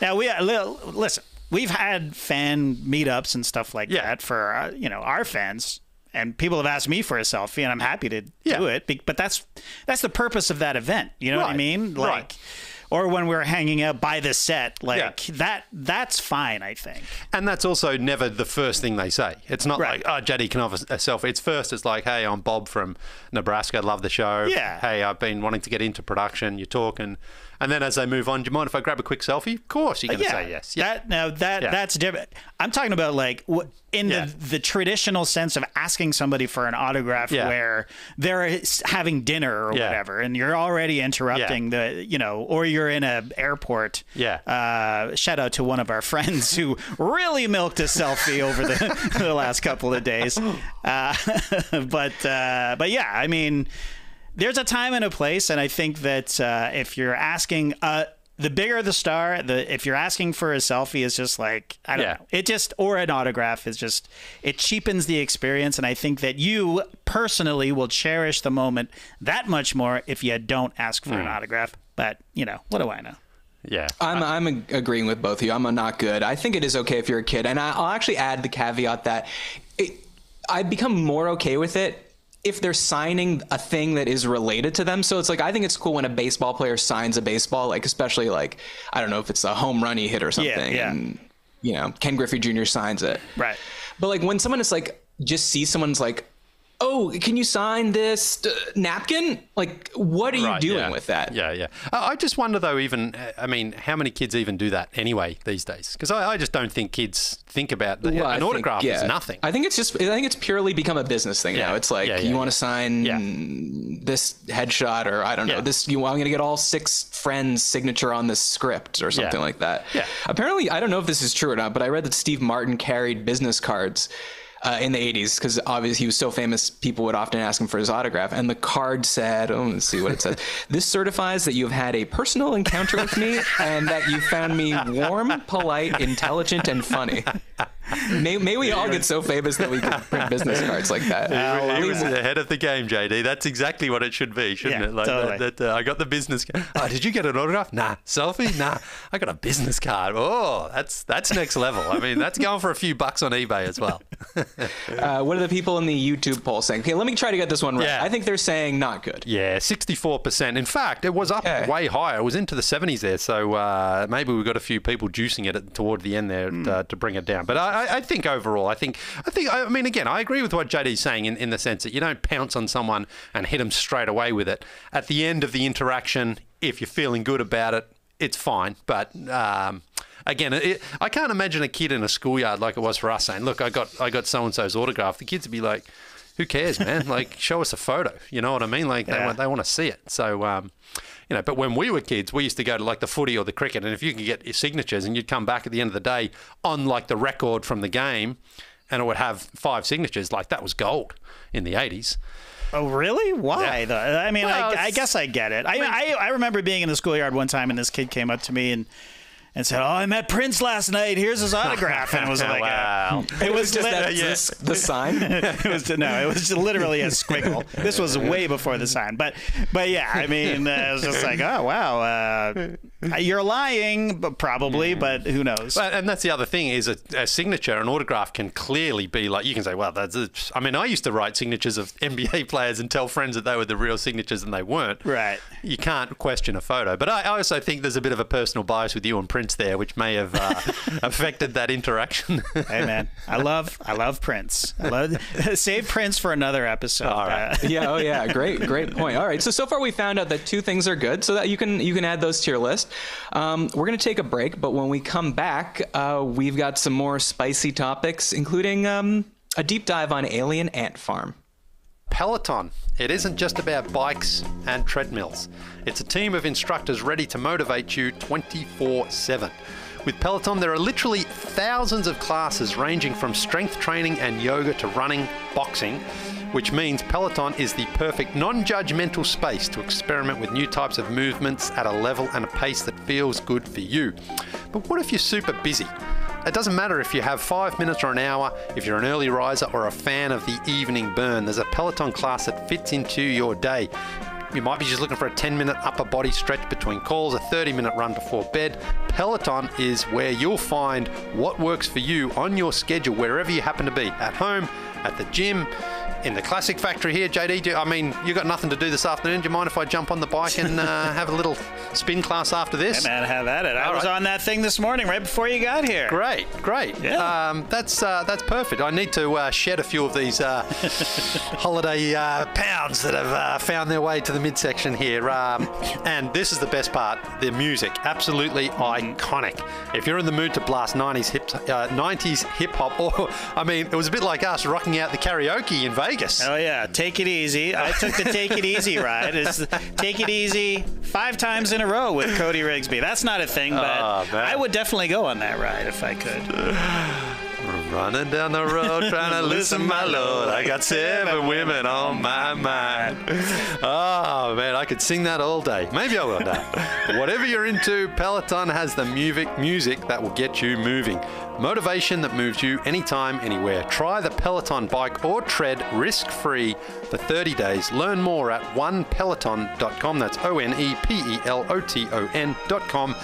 B: Now, listen, we've had fan meetups and stuff like that for, our fans. And people have asked me for a selfie, and I'm happy to do it. But that's the purpose of that event. You know what I mean? Like, or when we're hanging out by the set, that's fine, I think.
C: And that's also never the first thing they say. It's not like, oh, JD, can I have a selfie? It's like, hey, I'm Bob from Nebraska. Love the show.
B: Yeah.
C: Hey, I've been wanting to get into production. You're talking. And then as they move on, do you mind if I grab a quick selfie? Of course, you're going to say yes.
B: That's different. I'm talking about like in the traditional sense of asking somebody for an autograph where they're having dinner or whatever, and you're already interrupting or you're in an airport.
C: Yeah.
B: Shout out to one of our friends who really milked a selfie over the last couple of days. But yeah, I mean, there's a time and a place, and I think that if you're asking, the bigger the star, if you're asking for a selfie, is just like, I don't know. It just, or an autograph is just, it cheapens the experience, and I think that you personally will cherish the moment that much more if you don't ask for an autograph. But, what do I know?
C: Yeah.
A: I'm agreeing with both of you. I'm a not good. I think it is okay if you're a kid. And I'll actually add the caveat that I've become more okay with it if they're signing a thing that is related to them. So it's like, I think it's cool when a baseball player signs a baseball, like, especially like, I don't know if it's a home run he hit or something.
B: Yeah.
A: And, Ken Griffey Jr. signs it.
B: Right.
A: But like when someone is like, just see someone's like, oh, can you sign this napkin? Like, what are you doing with that?
C: Yeah. I just wonder, though, how many kids even do that anyway these days? Because I just don't think kids think about an autograph is nothing.
A: I think it's purely become a business thing now. It's like, you want to sign this headshot, or I don't know, this. I'm going to get all 6 friends' signature on this script or something like that. Yeah. Apparently, I don't know if this is true or not, but I read that Steve Martin carried business cards in the 80s, because obviously he was so famous, people would often ask him for his autograph. And the card said, let's see what it says. This certifies that you have had a personal encounter with me and that you found me warm, polite, intelligent, and funny. May we all get so famous that we can print business cards like that.
C: He was ahead of the game, JD. That's exactly what it should be, shouldn't it? Like
B: totally.
C: I got the business card. Oh, did you get an autograph? Nah. Selfie? Nah. I got a business card. Oh, that's next level. I mean, that's going for a few bucks on eBay as well.
A: What are the people in the YouTube poll saying? Okay, let me try to get this one right. I think they're saying not good.
C: Yeah, 64%. In fact, it was up way higher. It was into the 70s there. So maybe we got a few people juicing it toward the end there to bring it down. But I think overall, I mean, again, I agree with what JD's saying in the sense that you don't pounce on someone and hit them straight away with it. At the end of the interaction, if you're feeling good about it, it's fine. But again, I can't imagine a kid in a schoolyard like it was for us saying, look, I got so-and-so's autograph. The kids would be like, who cares, man? Like, show us a photo. You know what I mean? Like, they want to see it. So, but when we were kids, we used to go to like the footy or the cricket, and if you could get your signatures and you'd come back at the end of the day on like the record from the game and it would have 5 signatures, like that was gold in the 80s.
B: Oh, really? Why, though? I mean, I guess I get it. I remember being in the schoolyard one time and this kid came up to me and said, "Oh, I met Prince last night. Here's his autograph." And it was like,
C: wow.
A: It was just the sign.
B: It was just literally a squiggle. This was way before the sign, but yeah, I mean, it was just like, oh wow, you're lying, probably, but who knows?
C: And that's the other thing is a signature, an autograph can clearly be like, you can say, well, I mean, I used to write signatures of NBA players and tell friends that they were the real signatures and they weren't.
B: Right.
C: You can't question a photo, but I also think there's a bit of a personal bias with you and Prince there, which may have affected that interaction.
B: Hey man, I love Prince. Save Prince for another episode.
C: All right.
A: Yeah. Great point. All right. So far we found out that 2 things are good, so that you can add those to your list. We're going to take a break, but when we come back, we've got some more spicy topics, including a deep dive on Alien Ant Farm.
C: Peloton. It isn't just about bikes and treadmills. It's a team of instructors ready to motivate you 24/7. With Peloton, there are literally thousands of classes ranging from strength training and yoga to running, boxing, which means Peloton is the perfect non-judgmental space to experiment with new types of movements at a level and a pace that feels good for you. But what if you're super busy? It doesn't matter if you have 5 minutes or an hour, if you're an early riser or a fan of the evening burn. There's a Peloton class that fits into your day. You might be just looking for a 10-minute upper body stretch between calls, a 30-minute run before bed. Peloton is where you'll find what works for you on your schedule, wherever you happen to be, at home, at the gym, in the Classic Factory here. JD, I mean, you got nothing to do this afternoon. Do you mind if I jump on the bike and have a little spin class after this?
B: Yeah, man, have at it. I was on that thing this morning right before you got here.
C: Great.
B: Yeah.
C: That's perfect. I need to shed a few of these holiday pounds that have found their way to the midsection here. And this is the best part, the music. Absolutely iconic. If you're in the mood to blast 90s hip hop, or, I mean, it was a bit like us rocking out the karaoke in Vegas Vegas.
B: Oh yeah, take it easy. I took the Take It Easy ride. It's Take It Easy 5 times in a row with Cody Rigsby. That's not a thing, but I would definitely go on that ride if I could.
C: Running down the road trying to loosen my load. I got 7 women on my mind. Oh, man, I could sing that all day. Maybe I will now. Whatever you're into, Peloton has the music that will get you moving. Motivation that moves you anytime, anywhere. Try the Peloton bike or tread risk-free for 30 days. Learn more at onepeloton.com. That's onepeloton.com.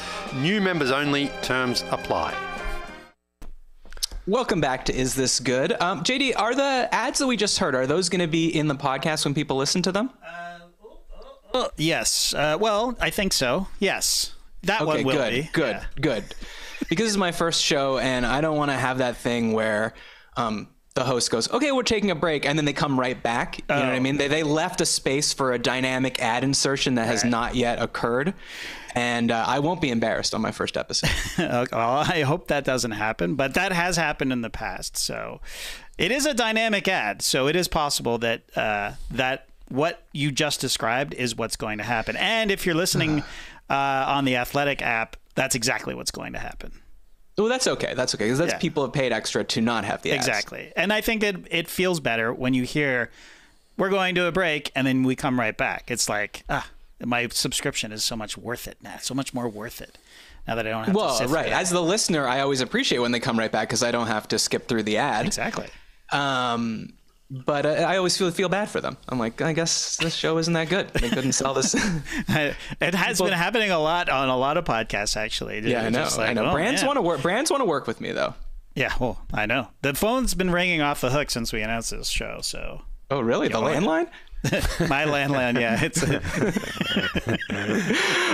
C: New members only. Terms apply.
A: Welcome back to Is This Good? JD, are the ads that we just heard, are those going to be in the podcast when people listen to them?
B: Yes. Well, I think so. Yes. That one will be.
A: Good. Because this is my first show, and I don't want to have that thing where the host goes, okay, we're taking a break, and then they come right back. You know what I mean? They left a space for a dynamic ad insertion that has not yet occurred. And I won't be embarrassed on my first episode.
B: Well, I hope that doesn't happen, but that has happened in the past. So it is a dynamic ad. So it is possible that that what you just described is what's going to happen. And if you're listening on the Athletic app, that's exactly what's going to happen.
A: Well, that's okay. That's okay. Because people have paid extra to not have the ads.
B: Exactly. And I think that it feels better when you hear, we're going to a break, and then we come right back. It's like, my subscription is so much worth it now. So much more worth it now that I don't have to sit through it.
A: As the listener, I always appreciate when they come right back because I don't have to skip through the ad.
B: Exactly.
A: But I always feel bad for them. I'm like, I guess this show isn't that good. They couldn't sell this.
B: It has been happening a lot on a lot of podcasts, actually.
A: Yeah, I know. I know. Brands want to work. Brands want to work with me, though.
B: Yeah, well, I know. The phone's been ringing off the hook since we announced this show. So.
A: Oh, really? The landline?
B: My landline, yeah.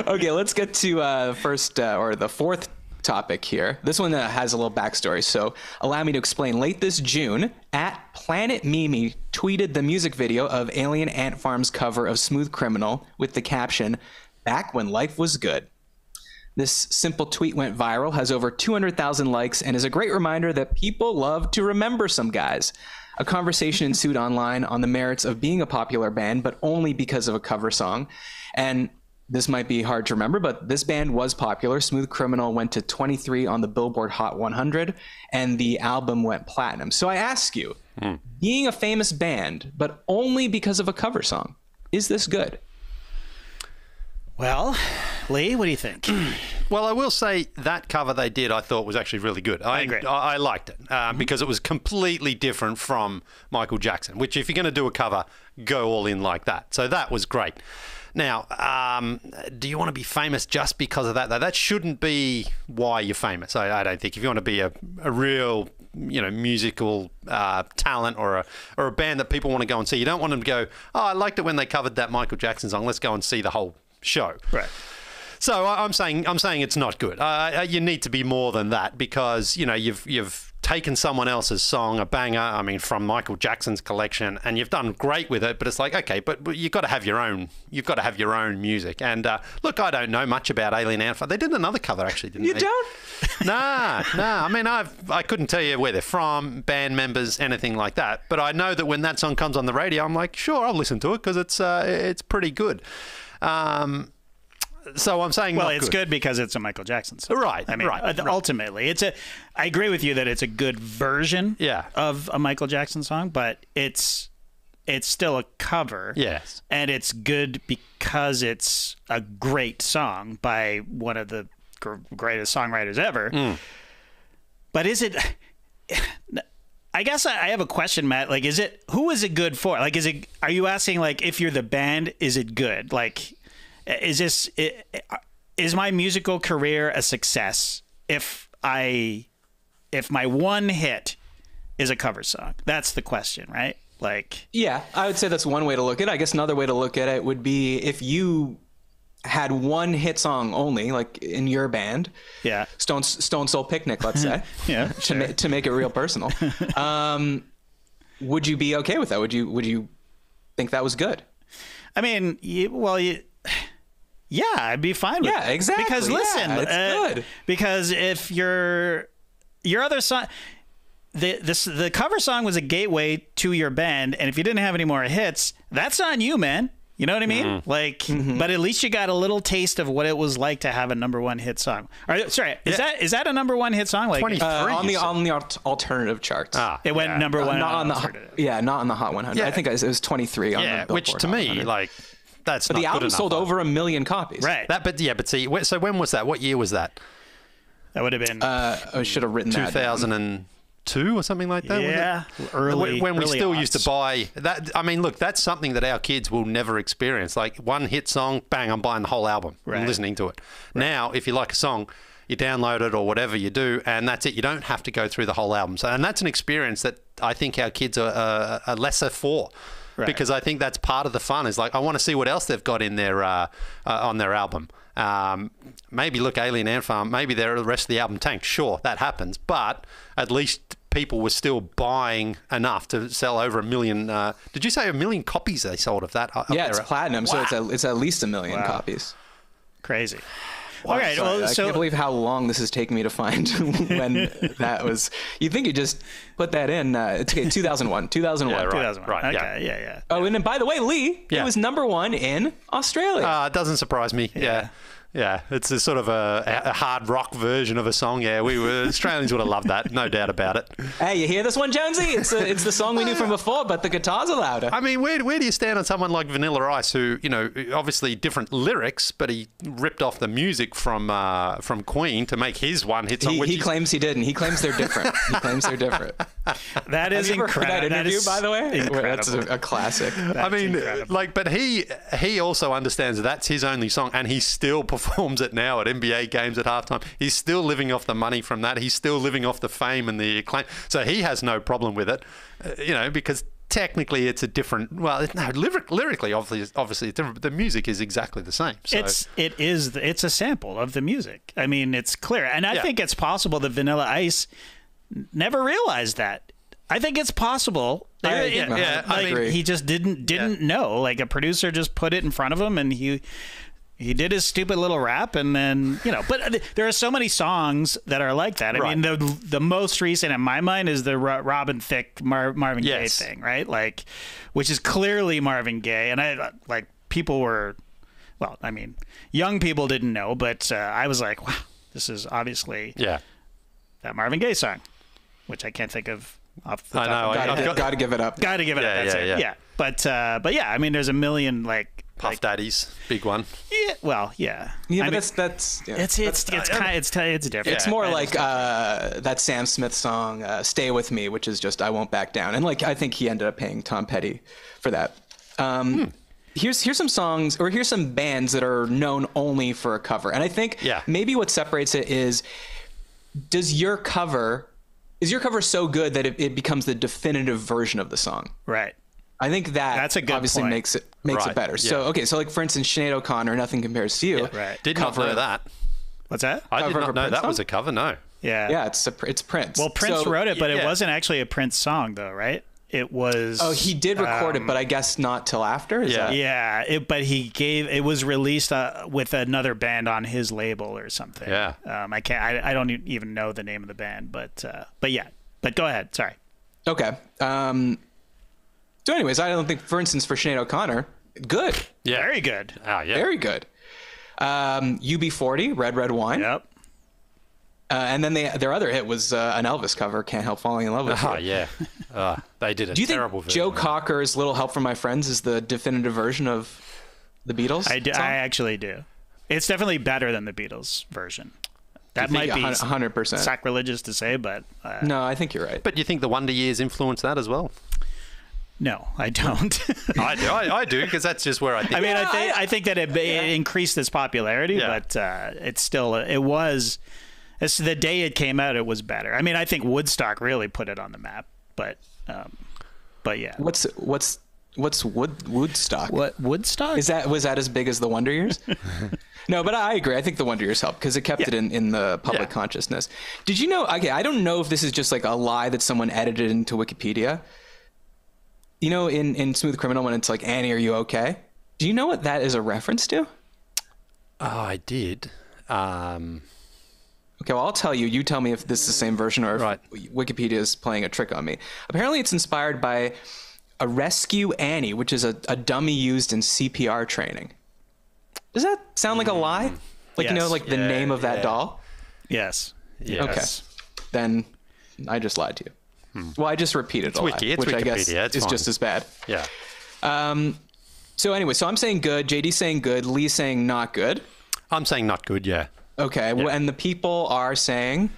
A: Okay, let's get to the fourth topic here. This one has a little backstory, so allow me to explain. Late this June, @Planet Mimi tweeted the music video of Alien Ant Farm's cover of Smooth Criminal with the caption, "Back when life was good." This simple tweet went viral, has over 200,000 likes, and is a great reminder that people love to remember some guys. A conversation ensued online on the merits of being a popular band, but only because of a cover song. And this might be hard to remember, but this band was popular. Smooth Criminal went to 23 on the Billboard Hot 100, and the album went platinum. So I ask you, being a famous band, but only because of a cover song, is this good?
B: Well, Lee, what do you think?
C: Well, I will say that cover they did, I thought was actually really good. I agree. I liked it because it was completely different from Michael Jackson, which if you're going to do a cover, go all in like that. So that was great. Now, do you want to be famous just because of that, though? That shouldn't be why you're famous. I don't think. If you want to be a real, musical talent or a band that people want to go and see, you don't want them to go, oh, I liked it when they covered that Michael Jackson song. Let's go and see the whole show.
B: Right.
C: So I'm saying it's not good. You need to be more than that because you've taken someone else's song, a banger, from Michael Jackson's collection, and you've done great with it. But it's like, okay, but you've got to have your own. You've got to have your own music. And look, I don't know much about Alien Ant Farm. They did another cover actually, didn't they?
A: You don't?
C: Nah. I couldn't tell you where they're from, band members, anything like that. But I know that when that song comes on the radio, I'm like, sure, I'll listen to it because it's pretty good. So I'm saying,
B: well, it's good because it's a Michael Jackson song.
C: Right.
B: Ultimately, I agree with you that it's a good version of a Michael Jackson song, but it's still a cover.
C: Yes.
B: And it's good because it's a great song by one of the greatest songwriters ever. But is it? I guess I have a question, Matt. Like, who is it good for? Like, are you asking, like, if you're the band, is it good? Like, is my musical career a success if my one hit is a cover song? That's the question, right? Like, yeah,
A: I would say that's one way to look at it. I guess another way to look at it would be if you had one hit song only, like in your band, Stone Soul Picnic, let's say, to make it real personal. Would you be okay with that? Would you think that was good?
B: I mean, yeah, I'd be fine with it.
A: Yeah, exactly.
B: Because listen,
A: it's good.
B: Because if your other song, the cover song was a gateway to your band, and if you didn't have any more hits, that's on you, man. You know what I mean? Like, but at least you got a little taste of what it was like to have a #1 hit song. Sorry, is that a #1 hit song? Like
C: 23
A: on the alternative charts.
B: it went #1
A: not on the not on the Hot 100.
C: Yeah.
A: I think it was 23 on the Billboard
C: which to
A: Hot
C: me
A: 100.
C: like that's.
A: But
C: not
A: the
C: good
A: album
C: enough,
A: sold over 1 million copies.
B: right.
C: But see, so when was that? What year was that?
B: That would have been
A: I should have written that down.
C: 2002 or something like that.
B: yeah,
C: was it?
B: early
C: when we
B: early
C: still
B: aughts.
C: used to buy that. I mean, look, that's something that our kids will never experience. Like one hit song, bang, I'm buying the whole album.
B: Right.
C: I'm listening to it. Now, if you like a song, you download it or whatever you do, and that's it. You don't have to go through the whole album. So, and that's an experience that I think our kids are lesser for.
B: Right.
C: Because I think that's part of the fun. Is like I want to see what else they've got in their on their album. Maybe look, Alien Ant Farm. Maybe the rest of the album tanked. Sure, that happens. But at least people were still buying enough to sell over 1 million. Did you say 1 million copies they sold of that?
A: Yeah, it's platinum, so it's at least 1 million
B: Wow.
A: copies.
B: Crazy. All right.
A: Sorry,
B: Well,
A: I can't believe how long this is taking me to find when that was. You'd think you just put that in. It's 2001. 2001.
C: Yeah, right.
B: 2001.
C: right, yeah.
B: Okay. Yeah.
A: Oh, and then by the way, Lee,
C: Yeah.
A: it was #1 in Australia.
C: It doesn't surprise me. Yeah. Yeah, it's a sort of a hard rock version of a song. Yeah, Australians would have loved that, no doubt about it.
A: Hey, you hear this one, Jonesy? It's the song we knew from before, but the guitars are louder.
C: I mean, where do you stand on someone like Vanilla Ice, who, you know, obviously different lyrics, but he ripped off the music from Queen to make his one hit song?
A: He claims he didn't. He claims they're different.
B: That is
A: Have you ever heard
B: incredible.
A: that interview, by the way?
B: Incredible.
A: That's a classic.
C: I mean,
B: incredible.
C: like, but he also understands that's his only song, and he still performs it now at NBA games at halftime. He's still living off the money from that. He's still living off the fame and the acclaim. So he has no problem with it, you know, because technically it's a different. Well, no, lyrically, obviously, it's different, but the music is exactly the same. So.
B: It's a sample of the music. I mean, it's clear, and I think it's possible that Vanilla Ice never realized that. I think it's possible.
C: I
A: agree.
B: He just didn't know. Like a producer just put it in front of him, and he did his stupid little rap, and then, you know. But there are so many songs that are like that. I mean, the most recent in my mind is the Robin Thicke Marvin Gaye thing, right? Like, which is clearly Marvin Gaye, and I like people were, well, I mean, young people didn't know, but I was like, wow, this is obviously that Marvin Gaye song, which I can't think of. Off the top of my head.
A: Got to give it up.
B: Got to give it up. That's it. Yeah. But yeah, I mean, there's a million like
C: Puff Daddy's big one.
B: Yeah. Well, yeah.
A: Yeah,
B: I
A: but
B: mean,
A: it's
B: different.
A: It's more like that Sam Smith song, "Stay With Me," which is just "I Won't Back Down," and like I think he ended up paying Tom Petty for that. Here's some songs, or here's some bands that are known only for a cover, and I think maybe what separates it is, is your cover so good that it becomes the definitive version of the song?
B: Right.
A: I think that's a good obviously point. makes it better. Yeah. So so like for instance, Sinead O'Connor, "Nothing Compares to You."
B: Yeah, right.
C: Did not know that.
B: What's that?
C: I did not know
A: Prince
C: that
A: song?
C: was a cover. No.
B: Yeah.
A: Yeah, it's Prince.
B: Well, Prince wrote it, but it wasn't actually a Prince song, though, right? It was.
A: Oh, he did record it, but I guess not till after.
B: But it was released with another band on his label or something.
C: Yeah.
B: I don't even know the name of the band, but yeah. But go ahead. Sorry.
A: Okay. So, anyways, I don't think, for instance, for Sinead O'Connor, good.
C: Yeah.
B: Very good.
C: Oh, yeah.
A: Very good. UB40, Red Red Wine.
B: Yep.
A: And then their other hit was an Elvis cover, "Can't Help Falling in Love with You."
C: Oh, yeah. They did a terrible version.
A: Do you think Joe Cocker's "Little Help from My Friends" is the definitive version of the Beatles?
B: I actually do. It's definitely better than the Beatles version. That might be
A: 100%
B: sacrilegious to say, but
A: no, I think you're right.
C: But you think the Wonder Years influenced that as well?
B: No, I don't.
C: I do, because that's just where I think.
B: I mean, I think that it increased its popularity, but it's still it's the day it came out, it was better. I mean, I think Woodstock really put it on the map, but yeah.
A: What's Woodstock?
B: What Woodstock?
A: Was that as big as the Wonder Years? No, but I agree. I think the Wonder Years helped because it kept it in the public consciousness. Did you know? Okay, I don't know if this is just like a lie that someone edited into Wikipedia. You know, in Smooth Criminal, when it's like, "Annie, are you okay?" Do you know what that is a reference to?
C: Oh, I did.
A: Okay, well, I'll tell you. You tell me if this is the same version or if
C: Right.
A: Wikipedia is playing a trick on me. Apparently, it's inspired by a Rescue Annie, which is a dummy used in CPR training. Does that sound like a lie? Like,
B: Yes.
A: like the name of that doll?
B: Yes.
C: Yes.
A: Okay. Then I just lied to you. Well, I just repeated a lie,
C: It's
A: which I guess
C: Wikipedia, it's
A: is
C: fine.
A: just as bad.
C: Yeah.
A: So anyway, so I'm saying good, JD's saying good, Lee's saying not good.
C: I'm saying not good, yeah.
A: Okay, and the people are saying...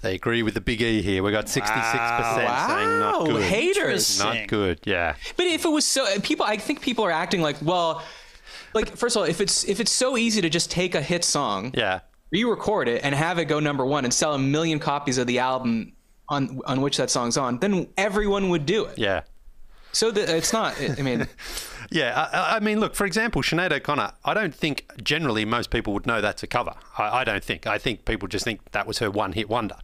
C: They agree with the big E here. We got 66% saying not
A: Wow,
C: good.
A: haters.
C: Not good, yeah.
A: But if it was so... I think people are acting like, well... Like, first of all, if it's so easy to just take a hit song,
C: Yeah.
A: re-record it, and have it go #1 and sell 1 million copies of the album on which that song's on, then everyone would do it.
C: Yeah.
A: So it's not... I mean...
C: Yeah, I mean, look, for example, Sinead O'Connor, I don't think generally most people would know that's a cover. I don't think. I think people just think that was her one-hit wonder.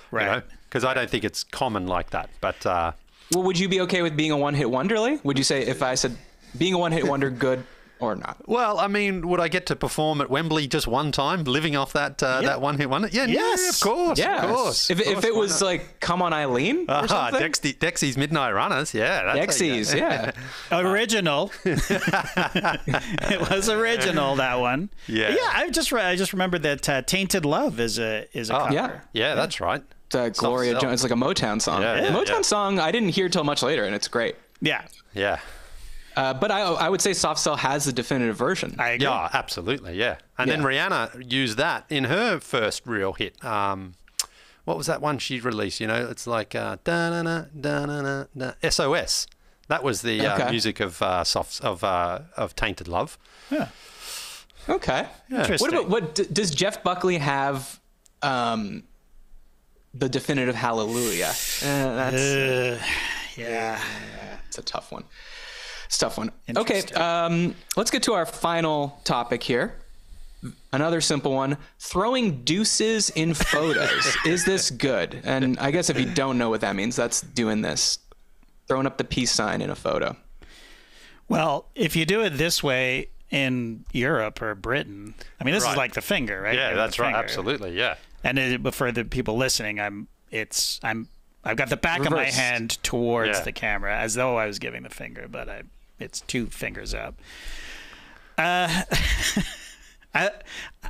B: Right.
C: Because I don't think it's common like that. But
A: Well, would you be okay with being a one-hit wonder, Lee? Would you say if I said being a one-hit wonder, good or not?
C: well, I mean, would I get to perform at Wembley just one time, living off that one-hit wonder? Yeah,
B: Yes.
C: yeah, of course,
A: Yeah.
C: of course.
A: If it
C: why
A: was
C: not?
A: like "Come On, Eileen" or something.
C: Dexy's Midnight Runners, yeah.
A: Dexys, yeah.
B: Original. It was original, that one.
C: Yeah.
B: Yeah, I just remembered that "Tainted Love" is a cover.
A: Yeah.
C: Yeah, that's right.
A: Gloria
C: Soft Cell.
A: Jones. It's like a Motown song.
C: Yeah,
A: The
C: yeah,
A: Motown
C: yeah.
A: song I didn't hear till much later, and it's great.
B: Yeah.
C: Yeah.
A: But I would say Soft Cell has the definitive version.
B: I agree.
C: Yeah, absolutely, yeah. And then
A: Yeah.
C: Rihanna used that in her first real hit. What was that one she released? It's like da-na-na, da-na-na, da. SOS. That was the
A: Okay.
C: music of of Tainted Love.
B: Yeah.
A: Okay.
B: Interesting.
A: What about does Jeff Buckley have? The definitive Hallelujah. That's
B: Yeah.
A: it's a tough one. It's a tough one. Okay. Let's get to our final topic here. Another simple one. Throwing deuces in photos. Is this good? And I guess if you don't know what that means, that's doing this. Throwing up the peace sign in a photo.
B: Well, if you do it this way in Europe or Britain, I mean, this
C: Right.
B: is like the finger, right?
C: Yeah,
B: Giving
C: that's
B: the
C: right.
B: finger.
C: Absolutely, yeah.
B: And but for the people listening, I've got the back of my
A: Reversed.
B: hand towards
C: Yeah.
B: the camera as though I was giving the finger, but it's 2 fingers up.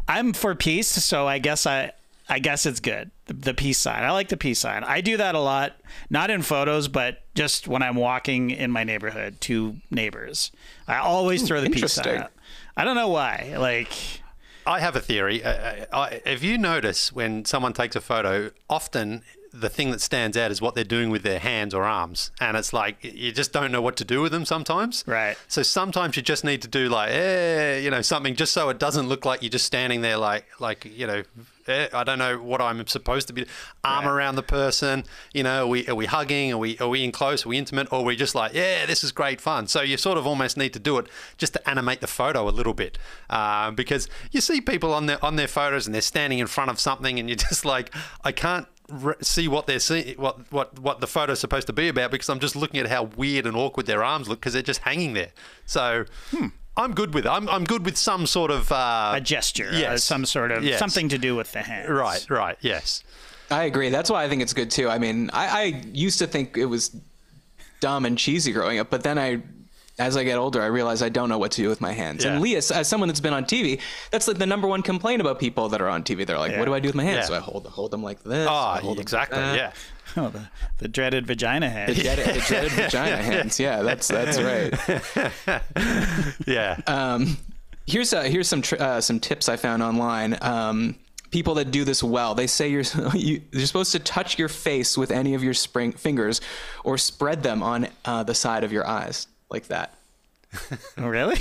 B: I'm for peace, so I guess it's good. The peace sign. I like the peace sign. I do that a lot, not in photos, but just when I'm walking in my neighborhood to neighbors. I always throw the peace sign
A: interesting.
B: up. I don't know why. Like,
C: I have a theory. If you notice when someone takes a photo, often the thing that stands out is what they're doing with their hands or arms. And it's like, you just don't know what to do with them sometimes.
B: Right.
C: So sometimes you just need to do like, something just so it doesn't look like you're just standing there like I don't know what I'm supposed to be. Arm around the person, are we hugging? Are we in close? Are we intimate? Or are we just like, yeah, this is great fun? So you sort of almost need to do it just to animate the photo a little bit, because you see people on their photos and they're standing in front of something, and you're just like, I can't see what they're seeing, what the photo's supposed to be about, because I'm just looking at how weird and awkward their arms look because they're just hanging there. So. I'm good with it. I'm good with some sort of
B: a gesture,
C: yes.
B: some sort of
C: Yes.
B: something to do with the hands.
C: Right, yes.
A: I agree. That's why I think it's good too. I mean, I used to think it was dumb and cheesy growing up, but then as I get older, I realize I don't know what to do with my hands.
C: Yeah.
A: And Lee, as someone that's been on TV, that's like the #1 complaint about people that are on TV. They're like,
B: Yeah.
A: what do I do with my hands?
C: Yeah.
A: So I hold them like this. I hold them
C: exactly,
A: like that.
C: yeah.
B: Oh, the dreaded vagina hand.
A: The dreaded vagina hands. Yeah, that's right.
C: Yeah.
A: Here's some tips I found online. People that do this well, they say you're supposed to touch your face with any of your fingers, or spread them on the side of your eyes like that.
B: Oh, really?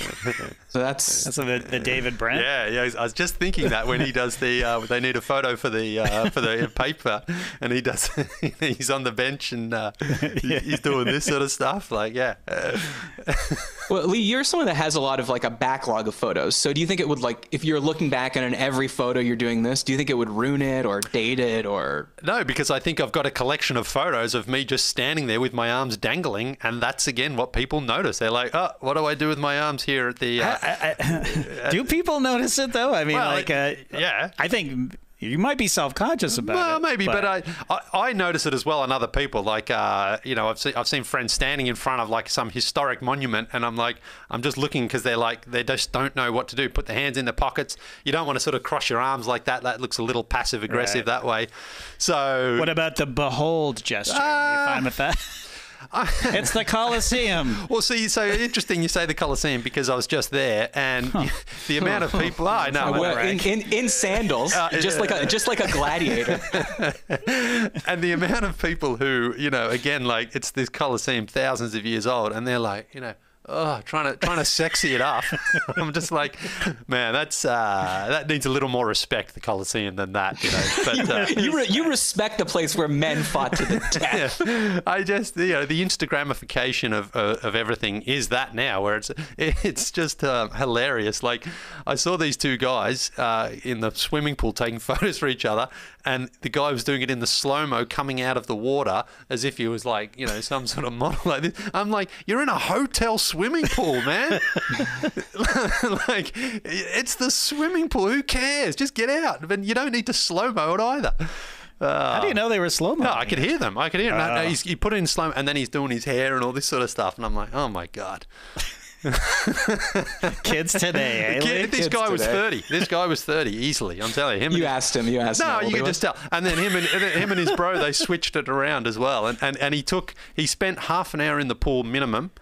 A: So that's
B: That's the David Brent.
C: Yeah. I was just thinking that when he does the, they need a photo for the paper, and he does, he's on the bench and he's doing this sort of stuff. Like, yeah.
A: Well, Lee, you're someone that has a lot of like a backlog of photos. So do you think it would, like, if you're looking back and in every photo you're doing this, do you think it would ruin it or date it or?
C: No, because I think I've got a collection of photos of me just standing there with my arms dangling, and that's again what people notice. They're like, "Oh, what do I do with my arms here at the?"
B: Do people notice it though? I mean,
C: Well,
B: like,
C: yeah.
B: I think You might be self-conscious about it.
C: Well, maybe, but I notice it as well in other people. Like, I've seen friends standing in front of like some historic monument, and I'm just looking because they just don't know what to do. Put their hands in their pockets. You don't want to sort of cross your arms like that. That looks a little passive aggressive that way. So,
B: what about the behold gesture? Are you fine with that? It's the Colosseum.
C: Well, see, so interesting you say the Colosseum because I was just there, and the amount of people. I know,
A: in sandals, just like a gladiator.
C: And the amount of people who, again, like it's this Colosseum, thousands of years old, and they're like, trying to sexy it up. I'm just like, man, that needs a little more respect, the Colosseum, than that, But
A: you respect the place where men fought to the death.
C: Yeah. I just, the Instagramification of everything is that now, where it's just hilarious. Like, I saw these two guys in the swimming pool taking photos for each other, and the guy was doing it in the slow-mo coming out of the water as if he was like, some sort of model like this. I'm like, you're in a hotel swimming pool, man. Like, it's the swimming pool. Who cares? Just get out. But you don't need to slow-mo it either.
B: How do you know they were slow-mo?
C: No, I could hear them. No, he put it in slow, and then he's doing his hair and all this sort of stuff, and I'm like, oh my God.
B: Kids today, eh?
C: This guy was 30. This guy was 30 easily. I'm telling you.
A: You asked him.
C: No, you could just tell. And then him and his bro, they switched it around as well. And he spent half an hour in the pool minimum,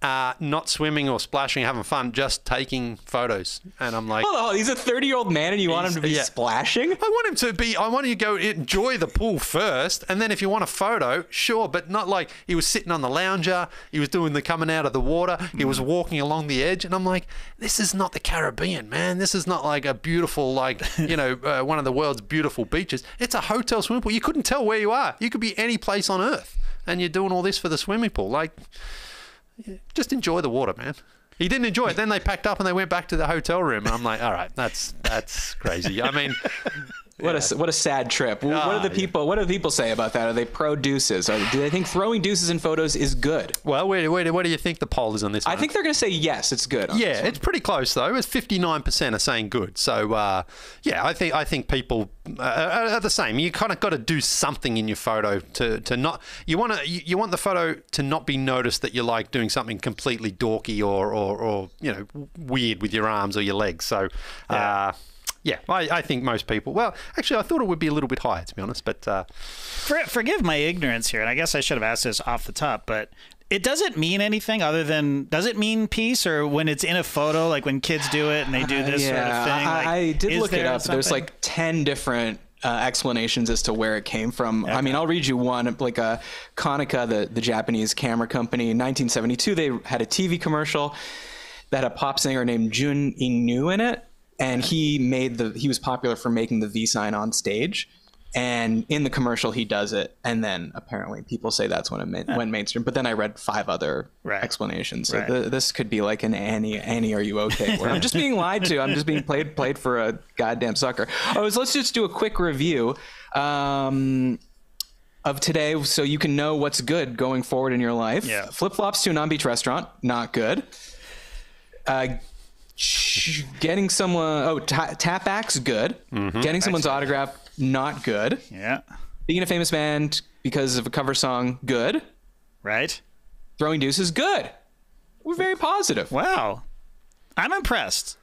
C: not swimming or splashing, having fun, just taking photos. And I'm like,
A: oh, he's a 30-year-old man, and you want him to be splashing?
C: I want you to go enjoy the pool first, and then if you want a photo, sure, but not like he was sitting on the lounger, he was doing the coming out of the water, he was walking along the edge, and I'm like, this is not the Caribbean, man. This is not like a beautiful, like, one of the world's beautiful beaches. It's a hotel swimming pool. You couldn't tell where you are. You could be any place on earth, and you're doing all this for the swimming pool. Like, just enjoy the water, man. He didn't enjoy it. Then they packed up and they went back to the hotel room. And I'm like, all right, that's crazy. I mean,
A: what a sad trip. What do the people say about that? Are they pro deuces? Do they think throwing deuces in photos is good?
C: Well, where do you think the poll is on this one?
A: I think they're going to say yes, it's good.
C: Yeah, it's pretty close though. It's 59% are saying good. So I think people are the same. You kind of got to do something in your photo to not. You want the photo to not be noticed that you're like doing something completely dorky or weird with your arms or your legs. So. Yeah, I think most people... Well, actually, I thought it would be a little bit higher, to be honest, but...
B: Forgive my ignorance here, and I guess I should have asked this off the top, but it doesn't mean anything other than... Does it mean peace, or when it's in a photo, like when kids do it and they do this sort of thing? Like,
A: I did look it up. There's like 10 different... explanations as to where it came from. Okay. I mean, I'll read you one. Like Konica, the Japanese camera company, in 1972, they had a TV commercial that had a pop singer named Jun Inu in it. And he was popular for making the V sign on stage, and in the commercial he does it, and then apparently people say that's when it went mainstream. But then I read 5 other explanations. So this could be like an Annie, are you okay? Where I'm just being lied to. I'm just being played for a goddamn sucker. Let's just do a quick review of today, so you can know what's good going forward in your life.
B: Yeah.
A: Flip-flops to a non-beach restaurant, not good. Getting someone tapbacks, good. Mm-hmm. Getting someone's autograph, not good.
B: Yeah.
A: Being a famous band because of a cover song, good.
B: Right.
A: Throwing deuces, good. We're very positive.
B: Wow, I'm impressed.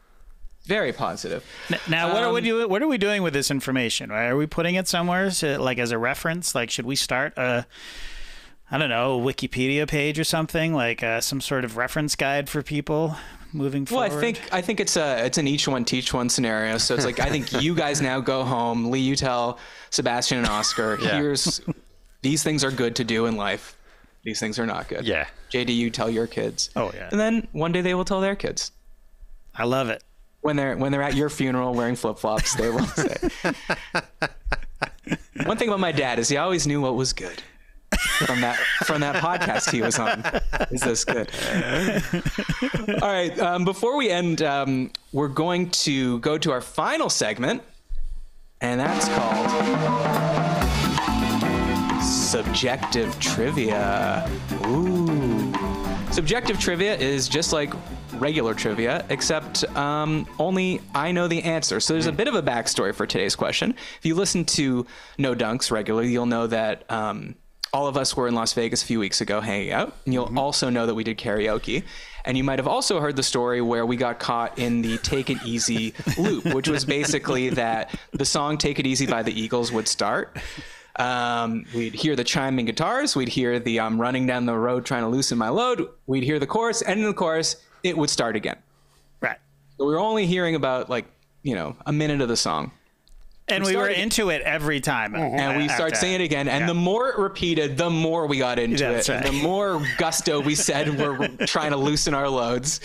A: Very positive.
B: Now, what are we doing with this information? Are we putting it somewhere, like as a reference? Like, should we start a Wikipedia page or something, like some sort of reference guide for people moving forward?
A: Well, I think it's an each one teach one scenario. So it's like, I think you guys now go home. Lee, you tell Sebastian and Oscar, these things are good to do in life. These things are not good.
C: Yeah.
A: JD, you tell your kids.
B: Oh yeah.
A: And then one day they will tell their kids.
B: I love it.
A: When they're at your funeral wearing flip-flops, they will say. One thing about my dad is he always knew what was good. From that podcast he was on. Is this good? All right. Before we end, we're going to go to our final segment, and that's called Subjective Trivia. Ooh. Subjective trivia is just like regular trivia, except only I know the answer. So there's a bit of a backstory for today's question. If you listen to No Dunks regularly, you'll know that all of us were in Las Vegas a few weeks ago hanging out. And you'll also know that we did karaoke. And you might have also heard the story where we got caught in the Take It Easy loop, which was basically that the song Take It Easy by the Eagles would start. We'd hear the chiming guitars. We'd hear the I'm running down the road trying to loosen my load. We'd hear the chorus. And in the chorus, it would start again.
B: Right.
A: So we were only hearing about a minute of the song.
B: And we were into it every time.
A: And we start singing it again. And the more it repeated, the more we got into it.
B: Right.
A: The more gusto we said we're trying to loosen our loads.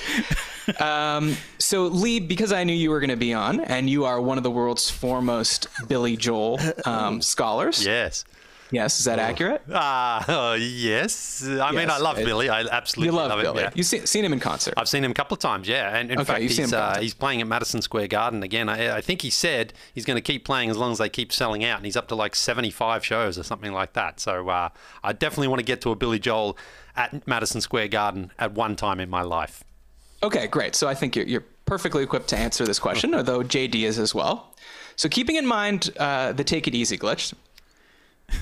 A: So, Lee, because I knew you were going to be on, and you are one of the world's foremost Billy Joel scholars.
C: Yes.
A: Yes, is that accurate?
C: Yes. I mean, I love Billy. I absolutely love
A: Billy.
C: him. Yeah.
A: You've seen him in concert.
C: I've seen him a couple of times, yeah. And in fact, he's playing at Madison Square Garden again. I think he said he's going to keep playing as long as they keep selling out, and he's up to like 75 shows or something like that. So I definitely want to get to a Billy Joel at Madison Square Garden at one time in my life.
A: Okay, great. So I think you're perfectly equipped to answer this question, although JD is as well. So keeping in mind the Take It Easy glitch,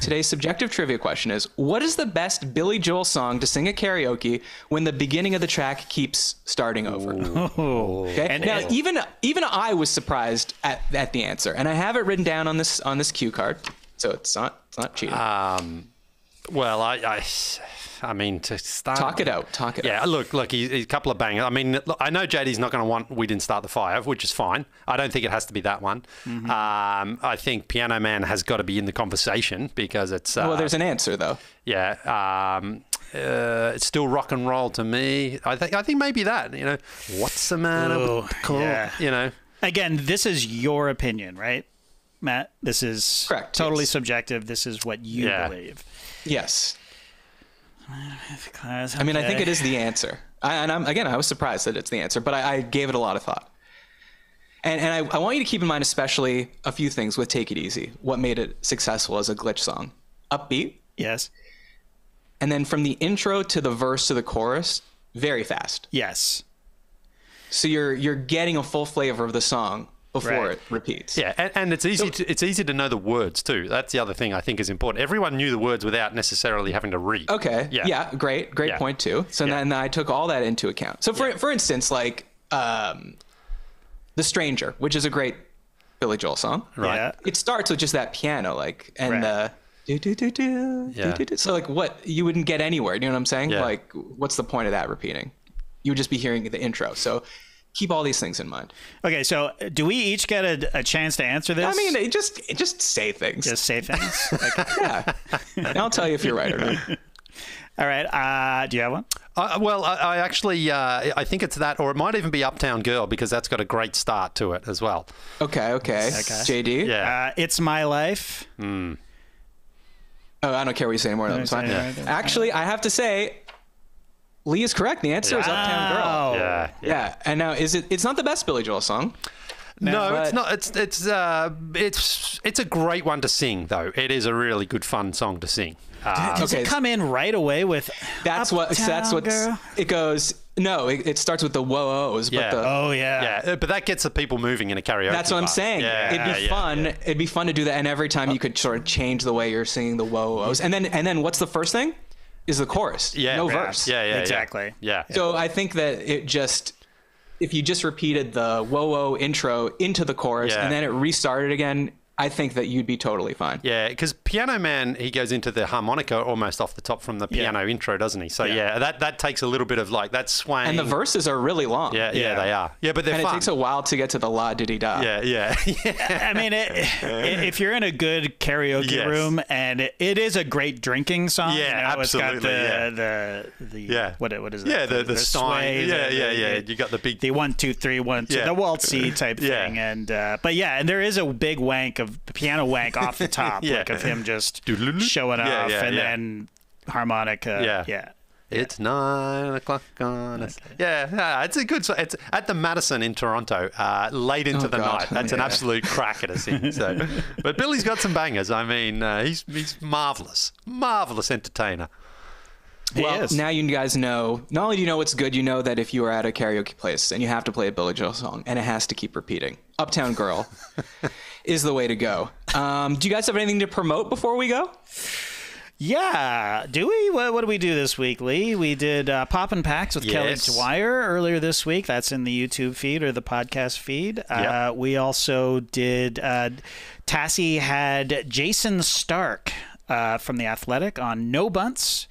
A: today's subjective trivia question is, what is the best Billy Joel song to sing at karaoke when the beginning of the track keeps starting over? Okay. And now, even I was surprised at the answer, and I have it written down on this cue card, so it's not cheating.
C: Well, I mean, to start...
A: Talk it out.
C: Yeah, look, he's a couple of bangers. I mean, look, I know JD's not going to want We Didn't Start the Fire, which is fine. I don't think it has to be that one. I think Piano Man has got to be in the conversation because it's...
A: well, there's an answer, though.
C: Yeah. It's still rock and roll to me. I think maybe that, what's the matter with the call?
B: Yeah. Again, this is your opinion, right, Matt? This is
A: correct.
B: Totally subjective. This is what you believe.
A: Yes.
B: Okay.
A: I mean, I think it is the answer. I was surprised that it's the answer, but I gave it a lot of thought. And I want you to keep in mind especially a few things with Take It Easy. What made it successful as a glitch song? Upbeat.
B: Yes.
A: And then from the intro to the verse to the chorus, very fast.
B: Yes.
A: So you're getting a full flavor of the song before it repeats.
C: Yeah, and it's easy to know the words too. That's the other thing I think is important. Everyone knew the words without necessarily having to read.
A: Okay. Yeah. Great point too. So then I took all that into account. So for instance, like The Stranger, which is a great Billy Joel song.
C: Right.
B: Yeah.
A: It starts with just that piano, the do do do do do do. So like what you wouldn't get anywhere. You know what I'm saying?
C: Yeah.
A: Like what's the point of that repeating? You would just be hearing the intro. So keep all these things in mind.
B: Okay, so do we each get a chance to answer this?
A: I mean, just say things.
B: Just say things. Okay.
A: Yeah. And I'll tell you if you're right or not.
B: All right. Do you have one?
C: Well, I actually I think it's that, or it might even be Uptown Girl because that's got a great start to it as well.
A: Okay. JD?
C: Yeah.
B: It's My Life.
A: Oh, I don't care what you say anymore. That's fine.
B: Yeah.
A: Actually, I have to say, Lee is correct. The answer is Uptown Girl.
C: Yeah.
A: And now, it's not the best Billy Joel song.
C: No, it's not. It's a great one to sing, though. It is a really good, fun song to sing.
B: Does it come in right away with
A: that's what
B: Girl?
A: It goes. No, it starts with the whoa-ohs.
C: Yeah.
A: But
C: Yeah, but that gets the people moving in a karaoke.
A: that's what I'm
C: bar.
A: saying.
C: Yeah,
A: It'd be fun.
C: yeah.
A: It'd be fun to do that, and every time you could sort of change the way you're singing the whoa-ohs, and then what's the first thing? Is the chorus.
C: Yeah.
A: No
C: Yeah.
A: verse.
C: Yeah,
B: Exactly.
C: Yeah.
A: So I think that if you just repeated the whoa-oh intro into the chorus and then it restarted again, I think that you'd be totally fine.
C: Yeah, because Piano Man, he goes into the harmonica almost off the top from the piano intro, doesn't he? So that takes a little bit of like that swaying.
A: And the verses are really long.
C: Yeah, they are. Yeah, but they're
A: and
C: fun.
A: it takes a while to get to the la diddy da.
C: Yeah.
B: I mean, if you're in a good karaoke room, and it is a great drinking song.
C: Yeah, absolutely.
B: It's got what is that?
C: Yeah, the sway. Yeah. You got the big.
B: The 1 2 3 1 2, the waltzy type thing, and and there is a big wank of piano wank off the top, like of him just showing off, and then harmonica. Yeah.
C: It's 9 o'clock on us. Yeah, it's a good song. It's at the Madison in Toronto, late into the night. That's an absolute cracker to sing. So, but Billy's got some bangers. I mean, he's marvelous entertainer.
A: Well, now you guys know, not only do you know what's good, you know that if you are at a karaoke place and you have to play a Billy Joel song and it has to keep repeating, Uptown Girl is the way to go. Do you guys have anything to promote before we go?
B: Yeah. Do we? What did we do this week, Lee? We did Poppin' Packs with Kelly Dwyer earlier this week. That's in the YouTube feed or the podcast feed.
C: Yep.
B: We also did, Tassie had Jason Stark from The Athletic on No Bunts,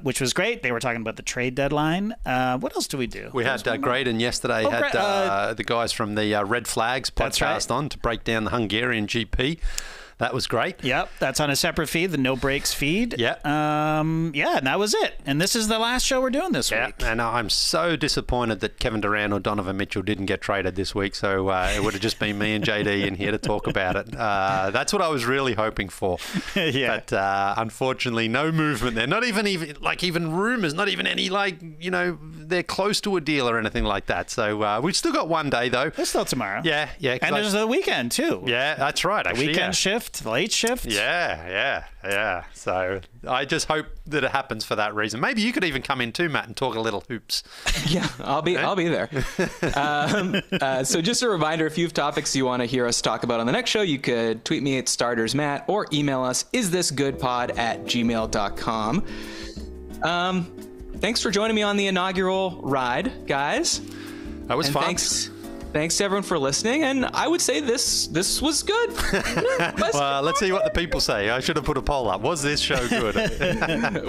B: which was great. They were talking about the trade deadline. What else do we do?
C: We had Graydon yesterday, had the guys from the Red Flags podcast on to break down the Hungarian GP. That was great.
B: Yep, that's on a separate feed, the No Breaks feed.
C: Yep.
B: And that was it. And this is the last show we're doing this week.
C: And I'm so disappointed that Kevin Durant or Donovan Mitchell didn't get traded this week, so it would have just been me and JD in here to talk about it. That's what I was really hoping for.
B: Yeah.
C: But unfortunately, no movement there. Not even rumors, not even any, they're close to a deal or anything like that. So we've still got one day, though.
B: There's still tomorrow.
C: Yeah.
B: And there's the weekend, too.
C: Yeah, that's right.
B: The weekend shift. The late shift.
C: Yeah. So I just hope that it happens for that reason. Maybe you could even come in too, Matt, and talk a little hoops.
A: Yeah, I'll be there. So just a reminder, if you have topics you want to hear us talk about on the next show, you could tweet me at startersmatt or email us isthisgoodpod@gmail.com. Thanks for joining me on the inaugural ride, guys.
C: That was fun.
A: Thanks to everyone for listening, and I would say this was good.
C: Well, let's see what the people say. I should have put a poll up. Was this show good?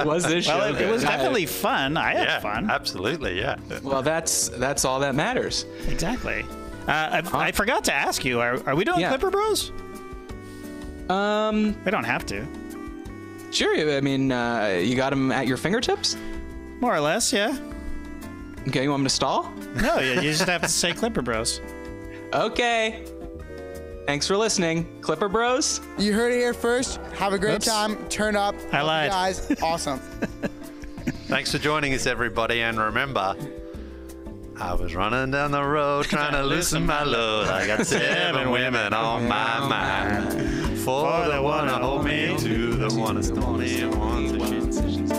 A: Was this show good?
B: It was definitely fun. I had fun.
C: Absolutely, yeah.
A: Well, that's all that matters.
B: Exactly. I forgot to ask you, are we doing Clipper Bros? We don't have to.
A: Sure. I mean, you got them at your fingertips?
B: More or less, yeah.
A: Okay, you want me to stall?
B: No, you just have to say Clipper Bros.
A: Okay. Thanks for listening, Clipper Bros.
D: You heard it here first. Have a great time. Turn up.
B: I lied.
D: Guys, awesome.
C: Thanks for joining us, everybody. And remember, I was running down the road trying to loosen my load. I got 7 women on my mind. 4 that want to hold me, 2 that want to stone me, and 1 that shoots.